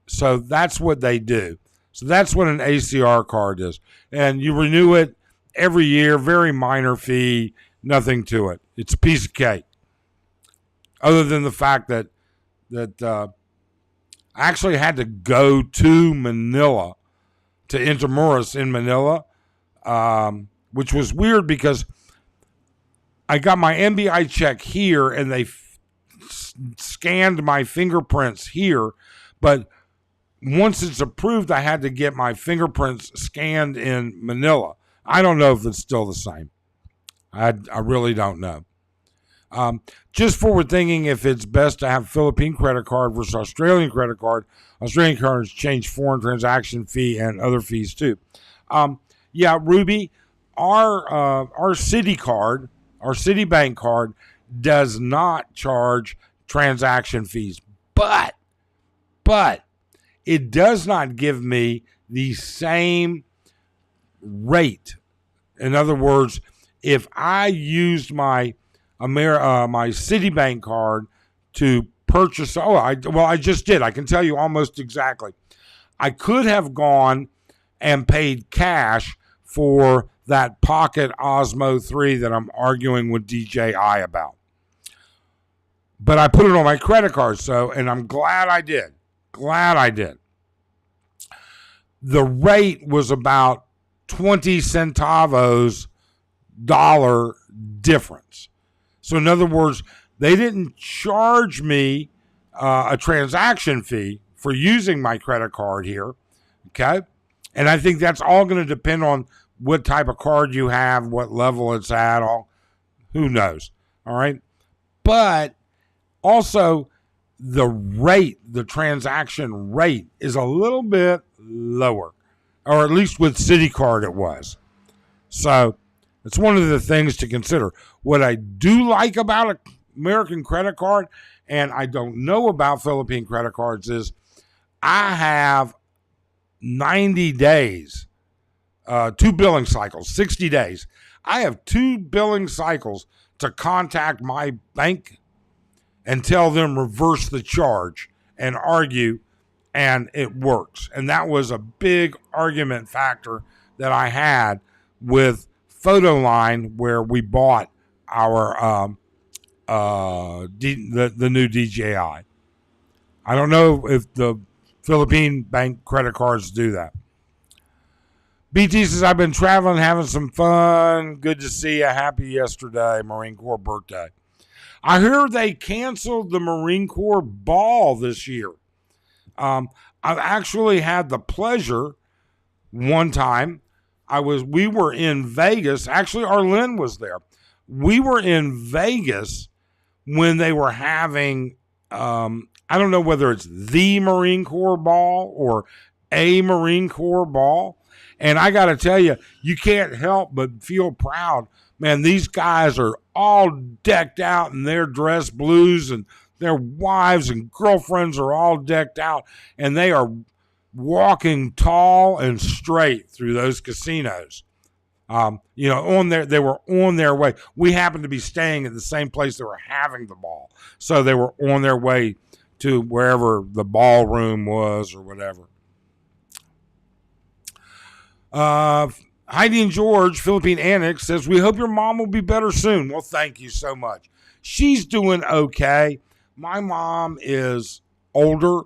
So that's what they do. So that's what an ACR card is. And you renew it every year, very minor fee, nothing to it. It's a piece of cake. Other than the fact that I actually had to go to Manila, to Intramuros in Manila, which was weird because I got my NBI check here and they scanned my fingerprints here, but once it's approved, I had to get my fingerprints scanned in Manila. I don't know if it's still the same. I really don't know. Just forward thinking if it's best to have Philippine credit card versus Australian credit card. Australian cards change foreign transaction fee and other fees too. Yeah, Ruby, our Citi card, our Citibank card does not charge transaction fees, but it does not give me the same rate. In other words, if I used my my Citibank card to purchase, I just did. I can tell you almost exactly. I could have gone and paid cash for that Pocket Osmo 3 that I'm arguing with DJI about. But I put it on my credit card, and I'm glad I did. The rate was about 20 centavos dollar difference. So in other words, they didn't charge me a transaction fee for using my credit card here, okay? And I think that's all going to depend on what type of card you have, what level it's at, all who knows. All right. But also the transaction rate is a little bit lower, or at least with CitiCard it was. So it's one of the things to consider. What I do like about an American credit card, and I don't know about Philippine credit cards, is I have 90 days, 2 billing cycles, 60 days. I have 2 billing cycles to contact my bank and tell them reverse the charge and argue, and it works. And that was a big argument factor that I had with Photoline, where we bought our the new DJI. I don't know if the Philippine bank credit cards do that. BT says, I've been traveling, having some fun. Good to see you. Happy yesterday, Marine Corps birthday. I hear they canceled the Marine Corps ball this year. I've actually had the pleasure one time. We were in Vegas. Actually, Arlen was there. We were in Vegas when they were having, I don't know whether it's the Marine Corps ball or a Marine Corps ball. And I got to tell you, you can't help but feel proud. Man, these guys are all decked out in their dress blues, and their wives and girlfriends are all decked out, and they are walking tall and straight through those casinos. They were on their way. We happened to be staying at the same place they were having the ball, so they were on their way to wherever the ballroom was or whatever. Heidi and George, Philippine Annex, says, we hope your mom will be better soon. Well, thank you so much. She's doing okay. My mom is older.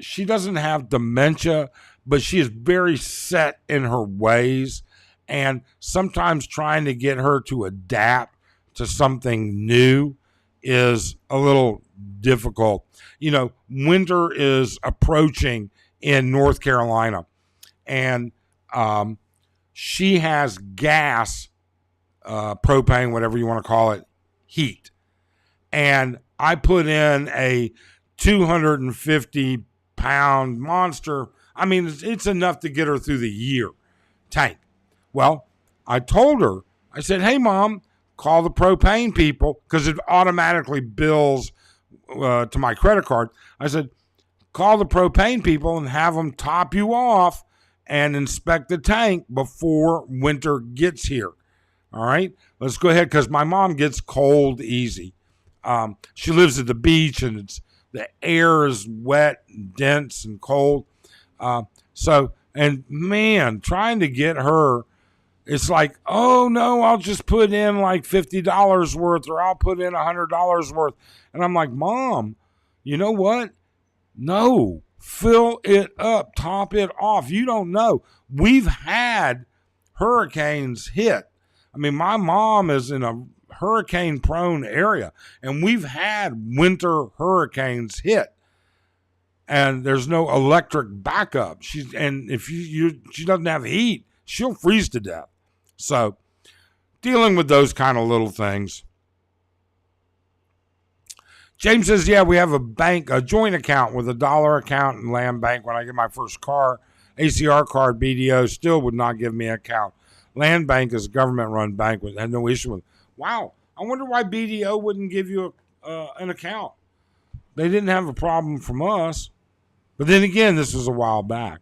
She doesn't have dementia, but she is very set in her ways. And sometimes trying to get her to adapt to something new is a little difficult. Winter is approaching in North Carolina. And she has gas, propane, whatever you want to call it, heat. And I put in a 250-pound monster. I mean, it's enough to get her through the year tank. Well, I told her, I said, hey, Mom, call the propane people, because it automatically bills to my credit card. I said, call the propane people and have them top you off and inspect the tank before winter gets here. All right, let's go ahead, because my mom gets cold easy. She lives at the beach, and the air is wet, and dense, and cold. Trying to get her, it's like, oh no, I'll just put in like $50 worth, or I'll put in $100 worth. And I'm like, Mom, you know what? No. Fill it up, top it off. You don't know. We've had hurricanes hit. I mean, my mom is in a hurricane-prone area, and we've had winter hurricanes hit, and there's no electric backup. If she doesn't have heat, she'll freeze to death. So, dealing with those kind of little things. James says, yeah, we have a joint account with a dollar account and land bank. When I get my first car, ACR card, BDO still would not give me an account. Land bank is a government-run bank with had no issue with. Wow, I wonder why BDO wouldn't give you an account. They didn't have a problem from us. But then again, this was a while back.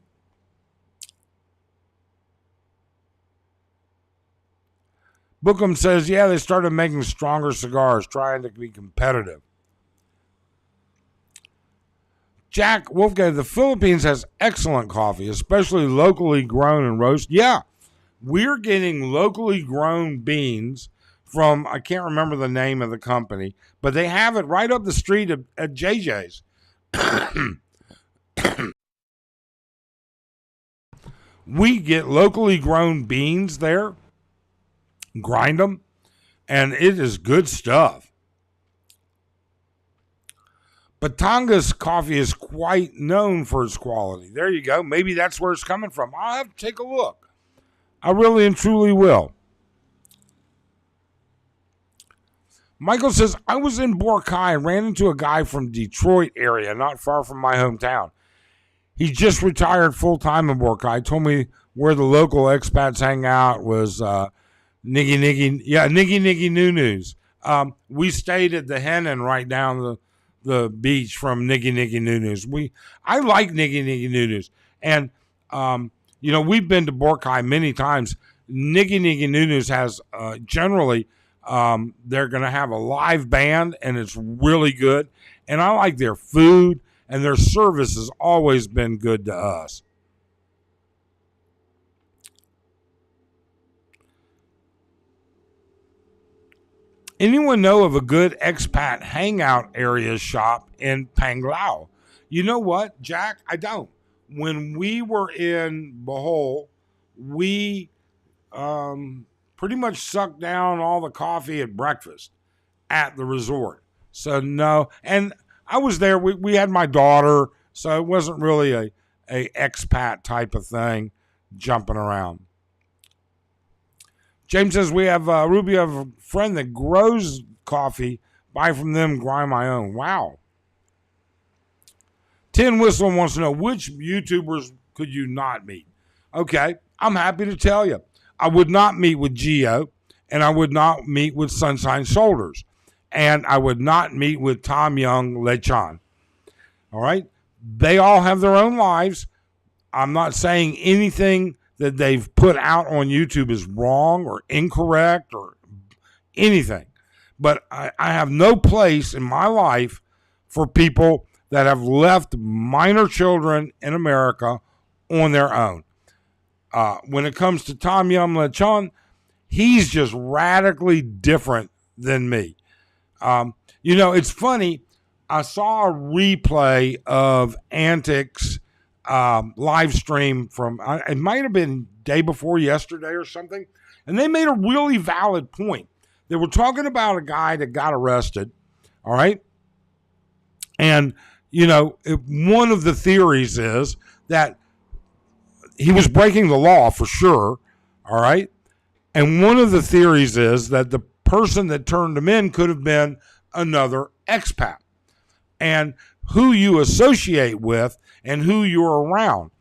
Bookham says, yeah, they started making stronger cigars, trying to be competitive. Jack Wolfgang, the Philippines has excellent coffee, especially locally grown and roasted. Yeah, we're getting locally grown beans from, I can't remember the name of the company, but they have it right up the street at JJ's. We get locally grown beans there, grind them, and it is good stuff. Batangas coffee is quite known for its quality. There you go. Maybe that's where it's coming from. I'll have to take a look. I really and truly will. Michael says, I was in Boracay and ran into a guy from Detroit area, not far from my hometown. He just retired full time in Boracay. Told me where the local expats hang out was Niggy Noo Noos. We stayed at the Hennon right down the beach from Niggy Noo Noos. I like Niggy Noo Noos. And, we've been to Boracay many times. Niggy Noo Noos has generally, they're going to have a live band, and it's really good. And I like their food, and their service has always been good to us. Anyone know of a good expat hangout area shop in Panglao? You know what, Jack? I don't. When we were in Bohol, we pretty much sucked down all the coffee at breakfast at the resort. So no, and I was there. We had my daughter, so it wasn't really a expat type of thing jumping around. James says we have Ruby have a friend that grows coffee. Buy from them, grind my own. Wow. Tin Whistle wants to know which YouTubers could you not meet? Okay, I'm happy to tell you. I would not meet with Geo, and I would not meet with Sunshine Shoulders, and I would not meet with Tom Young Lechon. All right? They all have their own lives. I'm not saying anything that they've put out on YouTube is wrong or incorrect or anything. But I have no place in my life for people that have left minor children in America on their own. When it comes to Tom Yum Lechon, he's just radically different than me. It's funny. I saw a replay of Antics live stream from, it might have been day before yesterday or something, and they made a really valid point. They were talking about a guy that got arrested, all right? And, one of the theories is that he was breaking the law for sure, all right? And one of the theories is that the person that turned him in could have been another expat. And who you associate with and who you're around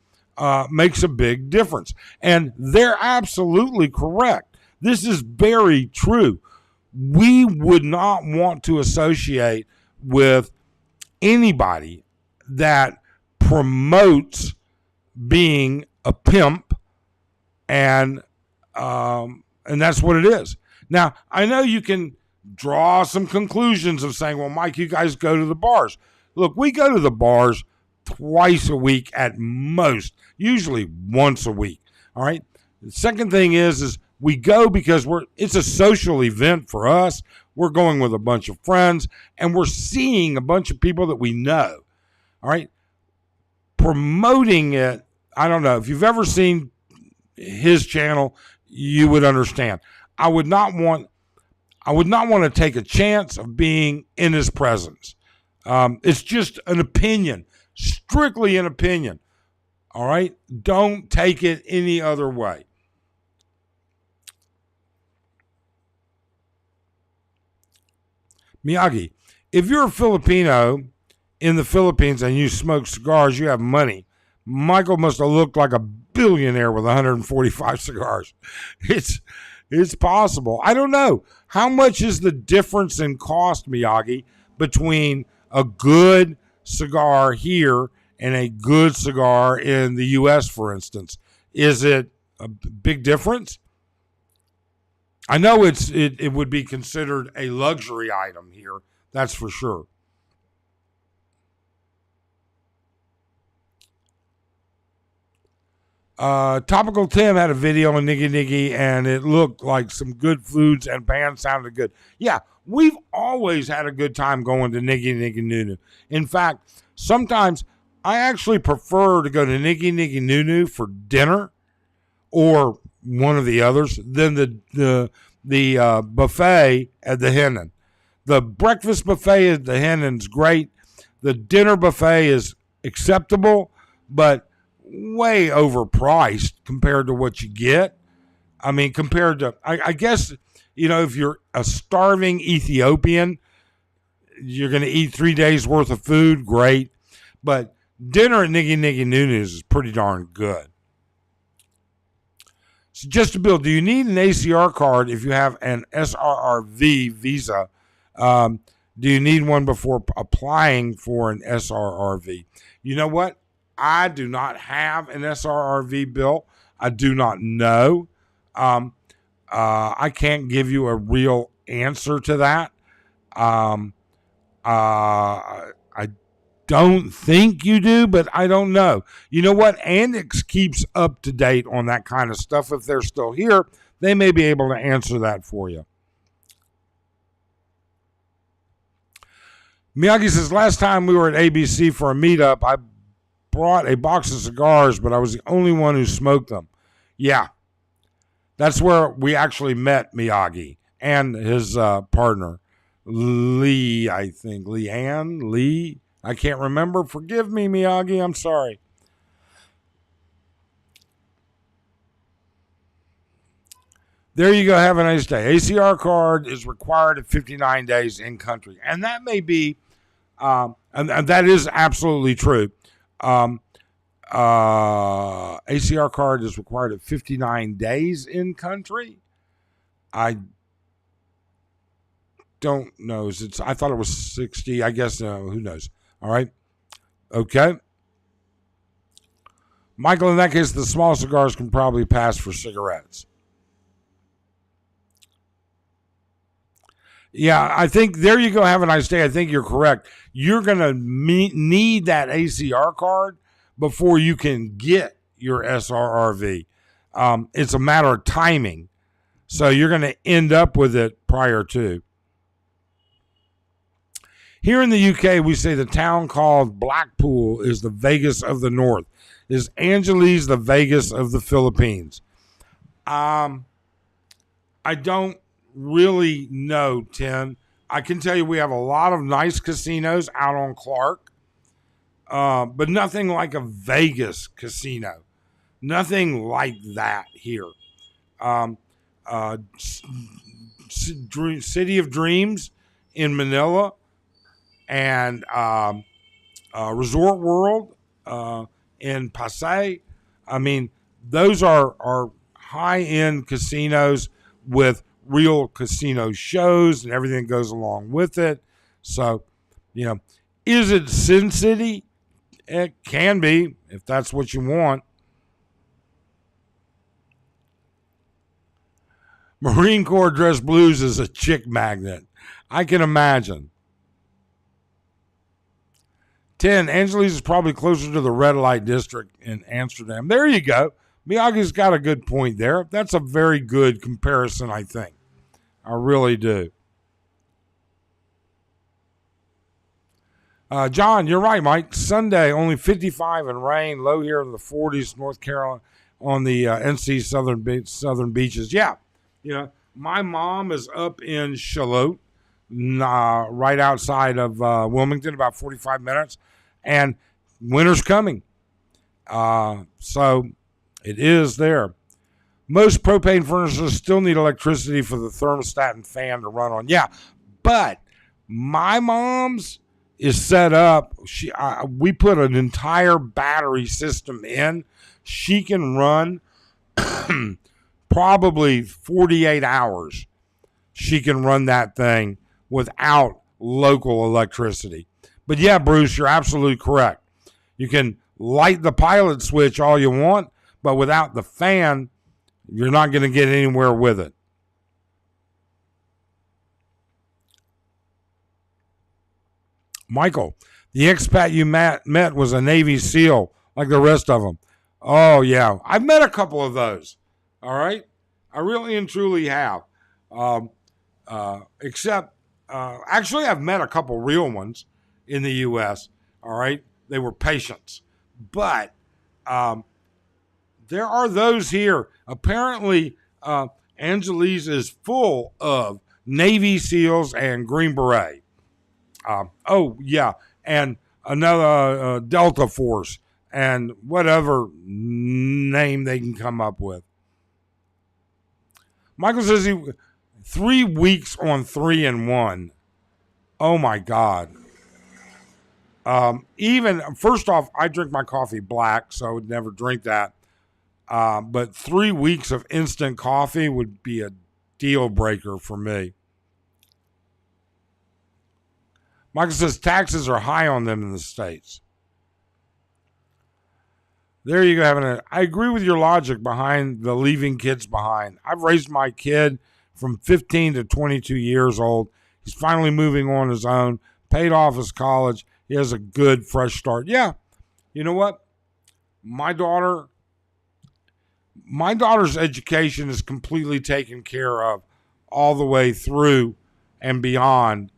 makes a big difference. And they're absolutely correct. This is very true. We would not want to associate with anybody that promotes being a pimp, and that's what it is. Now, I know you can draw some conclusions of saying, well, Mike, you guys go to the bars. Look, we go to the bars twice a week at most, usually once a week. All right. The second thing is we go because it's a social event for us. We're going with a bunch of friends, and we're seeing a bunch of people that we know. All right. Promoting it, I don't know. If you've ever seen his channel, you would understand. I would not want to take a chance of being in his presence. It's just an opinion, strictly an opinion. All right? Don't take it any other way. Miyagi, if you're a Filipino in the Philippines and you smoke cigars, you have money. Michael must have looked like a billionaire with 145 cigars. It's possible. I don't know. How much is the difference in cost, Miyagi, between a good cigar here and a good cigar in the U.S., for instance? Is it a big difference? I know it would be considered a luxury item here. That's for sure. Topical Tim had a video on Niggy Niggy, and it looked like some good foods and bands sounded good. Yeah, we've always had a good time going to Niggy Niggy Nunu. In fact, sometimes I actually prefer to go to Niggy Niggy Nunu for dinner or one of the others than the buffet at the Hennon. The breakfast buffet at the Hennon's great. The dinner buffet is acceptable, but way overpriced compared to what you get. I mean, compared to, I guess, if you're a starving Ethiopian, you're going to eat 3 days worth of food, great. But dinner at Niggy Niggy Nooners is pretty darn good. So just to build, do you need an ACR card if you have an SRRV visa? Do you need one before applying for an SRRV? You know what? I do not have an SRRV, Bill. I do not know. I can't give you a real answer to that. I don't think you do, but I don't know. You know what? Annex keeps up to date on that kind of stuff. If they're still here, they may be able to answer that for you. Miyagi says, last time we were at ABC for a meetup, I brought a box of cigars, but I was the only one who smoked them. Yeah. That's where we actually met Miyagi and his partner, Lee, I think. Lee? I can't remember. Forgive me, Miyagi. I'm sorry. There you go. Have a nice day. ACR card is required at 59 days in country. And that may be, and that is absolutely true. ACR card is required at 59 days in country. I don't know. I thought it was 60. I guess, who knows? All right. Okay. Michael, in that case, the small cigars can probably pass for cigarettes. Yeah, I think there you go. Have a nice day. I think you're correct. You're going to need that ACR card before you can get your SRRV. It's a matter of timing. So you're going to end up with it prior to. Here in the UK, we say the town called Blackpool is the Vegas of the North. Is Angeles the Vegas of the Philippines? I don't really know, Tim. I can tell you we have a lot of nice casinos out on Clark, but nothing like a Vegas casino. Nothing like that here. City of Dreams in Manila and Resort World in Pasay. I mean, those are high-end casinos with real casino shows and everything goes along with it. So, is it Sin City? It can be, if that's what you want. Marine Corps dress blues is a chick magnet. I can imagine. 10, Angeles is probably closer to the red light district in Amsterdam. There you go. Miyagi's got a good point there. That's a very good comparison, I think. I really do. John, you're right, Mike. Sunday, only 55 and rain. Low here in the 40s, North Carolina, on the NC southern beaches. Yeah. My mom is up in Charlotte, right outside of Wilmington, about 45 minutes. And winter's coming. So it is there. Most propane furnaces still need electricity for the thermostat and fan to run on. Yeah, but my mom's is set up. We put an entire battery system in. She can run probably 48 hours. She can run that thing without local electricity. But yeah, Bruce, you're absolutely correct. You can light the pilot switch all you want, but without the fan, you're not going to get anywhere with it. Michael, the expat you met was a Navy SEAL like the rest of them. Oh, yeah. I've met a couple of those. All right? I really and truly have. Actually, I've met a couple real ones in the U.S. All right? They were patients. But there are those here. Apparently, Angeles is full of Navy SEALs and Green Beret. And another Delta Force and whatever name they can come up with. Michael says 3 weeks on 3-in-1. Oh my God. Even first off, I drink my coffee black, so I would never drink that. But 3 weeks of instant coffee would be a deal breaker for me. Michael says taxes are high on them in the States. There you go. I agree with your logic behind the leaving kids behind. I've raised my kid from 15 to 22 years old. He's finally moving on his own, paid off his college. He has a good, fresh start. Yeah, you know what? My daughter's education is completely taken care of all the way through and beyond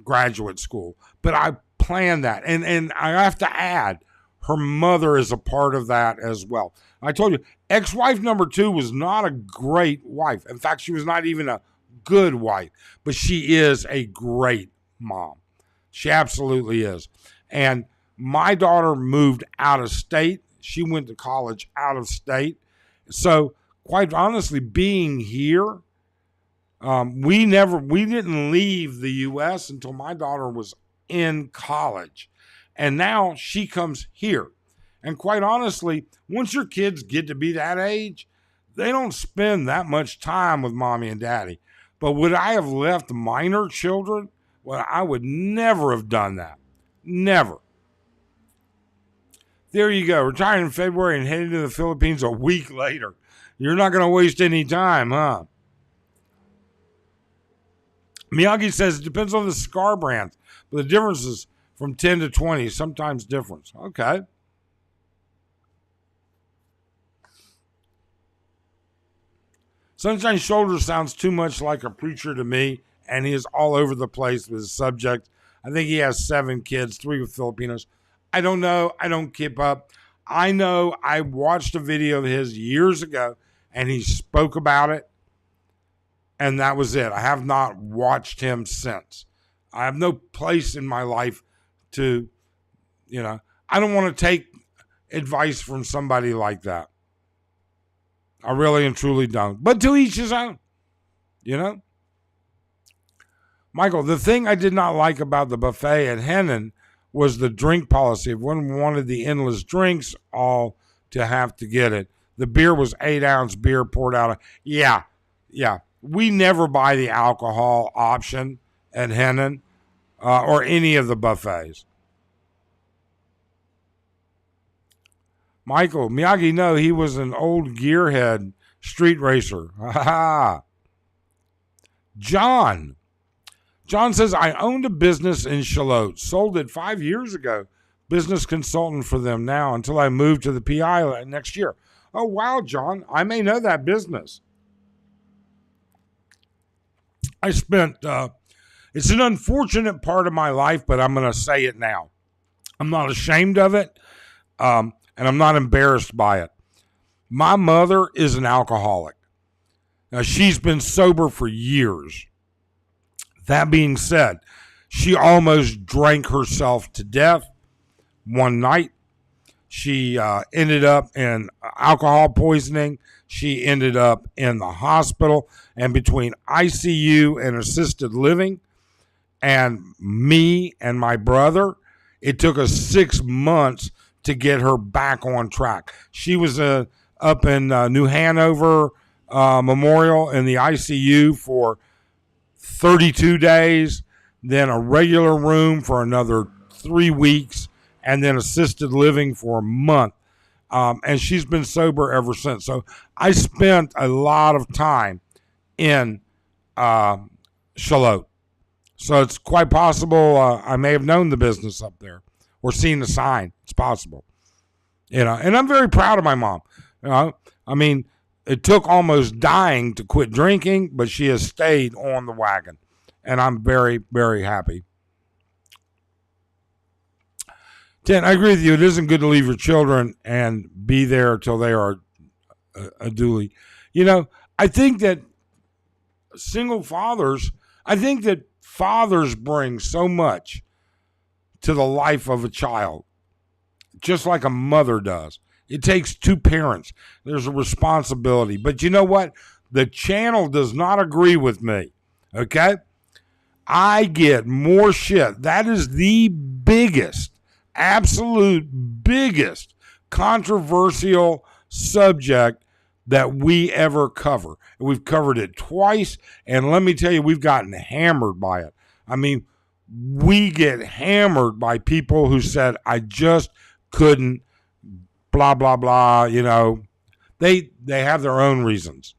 graduate school. But I plan that. And I have to add, her mother is a part of that as well. I told you, ex-wife number 2 was not a great wife. In fact, she was not even a good wife. But she is a great mom. She absolutely is. And my daughter moved out of state. She went to college out of state. So, quite honestly, being here, we didn't leave the U.S. until my daughter was in college. And now she comes here. And quite honestly, once your kids get to be that age, they don't spend that much time with mommy and daddy. But would I have left minor children? Well, I would never have done that. Never. There you go. Retiring in February and heading to the Philippines a week later. You're not going to waste any time, huh? Miyagi says it depends on the cigar brands, but the difference is from 10 to 20, sometimes difference. Okay. Sunshine Shoulders sounds too much like a preacher to me, and he is all over the place with his subject. I think he has 7 kids, 3 with Filipinos. I don't know. I don't keep up. I know I watched a video of his years ago, and he spoke about it, and that was it. I have not watched him since. I have no place in my life to, I don't want to take advice from somebody like that. I really and truly don't. But to each his own, Michael, the thing I did not like about the buffet at Henan was the drink policy. If one wanted the endless drinks, all to have to get it. The beer was 8-ounce beer poured out. Yeah. We never buy the alcohol option at Henan or any of the buffets. Michael, Miyagi, no, he was an old gearhead street racer. John says, I owned a business in Charlotte, sold it 5 years ago. Business consultant for them now until I move to the PI next year. Oh, wow, John, I may know that business. I spent, it's an unfortunate part of my life, but I'm going to say it now. I'm not ashamed of it, and I'm not embarrassed by it. My mother is an alcoholic. Now, she's been sober for years. That being said, she almost drank herself to death one night. She ended up in alcohol poisoning. She ended up in the hospital. And between ICU and assisted living and me and my brother, it took us 6 months to get her back on track. She was up in New Hanover Memorial in the ICU for 32 days, then a regular room for another 3 weeks, and then assisted living for a month. And she's been sober ever since. So I spent a lot of time in Charlotte. So it's quite possible I may have known the business up there or seen the sign. It's possible. And I'm very proud of my mom. I mean, it took almost dying to quit drinking, but she has stayed on the wagon. And I'm very, very happy. 10, I agree with you. It isn't good to leave your children and be there until they are a dually. I think that fathers bring so much to the life of a child, just like a mother does. It takes 2 parents. There's a responsibility. But you know what? The channel does not agree with me. Okay? I get more shit. That is the biggest, absolute biggest controversial subject that we ever cover. We've covered it twice, and let me tell you, we've gotten hammered by it. I mean, we get hammered by people who said, I just couldn't, blah, blah, blah, They have their own reasons.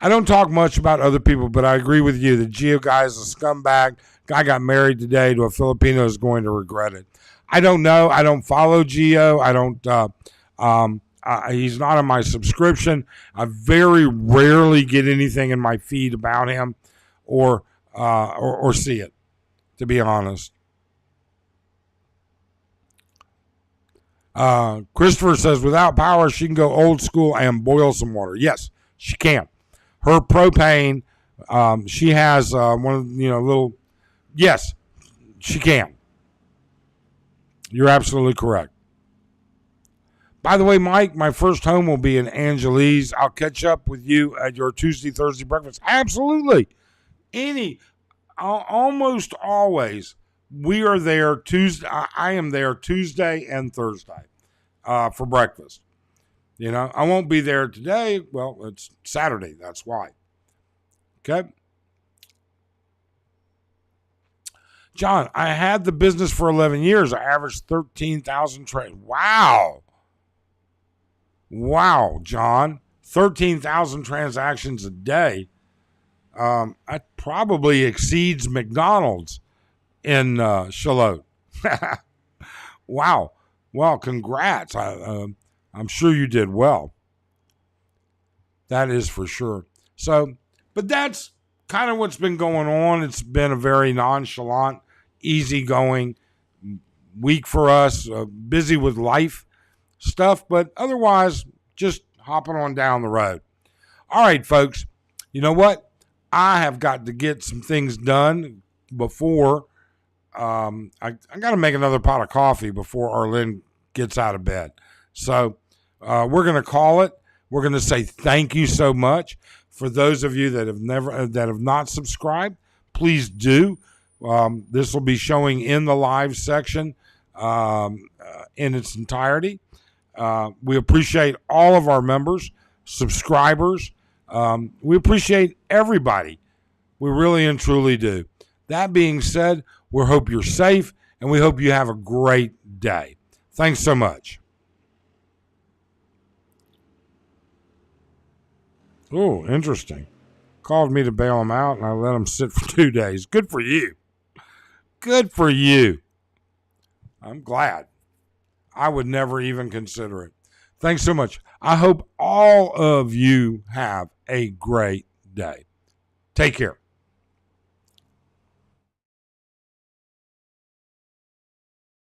I don't talk much about other people, but I agree with you. The Geo guy is a scumbag. Guy got married today to a Filipino, is going to regret it. I don't know. I don't follow Geo. I don't. He's not on my subscription. I very rarely get anything in my feed about him, or see it. To be honest. Christopher says, without power, she can go old school and boil some water. Yes, she can. Her propane, she has one of little. Yes, she can. You're absolutely correct. By the way, Mike, my first home will be in Angeles. I'll catch up with you at your Tuesday, Thursday breakfast. Absolutely. Almost always, we are there Tuesday. I am there Tuesday and Thursday for breakfast. I won't be there today. Well, it's Saturday. That's why. Okay. John, I had the business for 11 years. I averaged 13,000 trades. Wow, John. 13,000 transactions a day. That probably exceeds McDonald's in Charlotte. Wow. Well, congrats. I'm sure you did well. That is for sure. So, but that's kind of what's been going on. It's been a very nonchalant, easygoing week for us, busy with life stuff, but otherwise just hopping on down the road. All right, folks, you know what? I have got to get some things done before I got to make another pot of coffee before Arlene gets out of bed. So we're going to call it. We're going to say thank you so much. For those of you that have not subscribed, please do. This will be showing in the live section in its entirety. We appreciate all of our members, subscribers. We appreciate everybody. We really and truly do. That being said, we hope you're safe, and we hope you have a great day. Thanks so much. Oh, interesting. Called me to bail him out, and I let him sit for 2 days. Good for you. Good for you. I'm glad. I would never even consider it. Thanks so much. I hope all of you have a great day. Take care.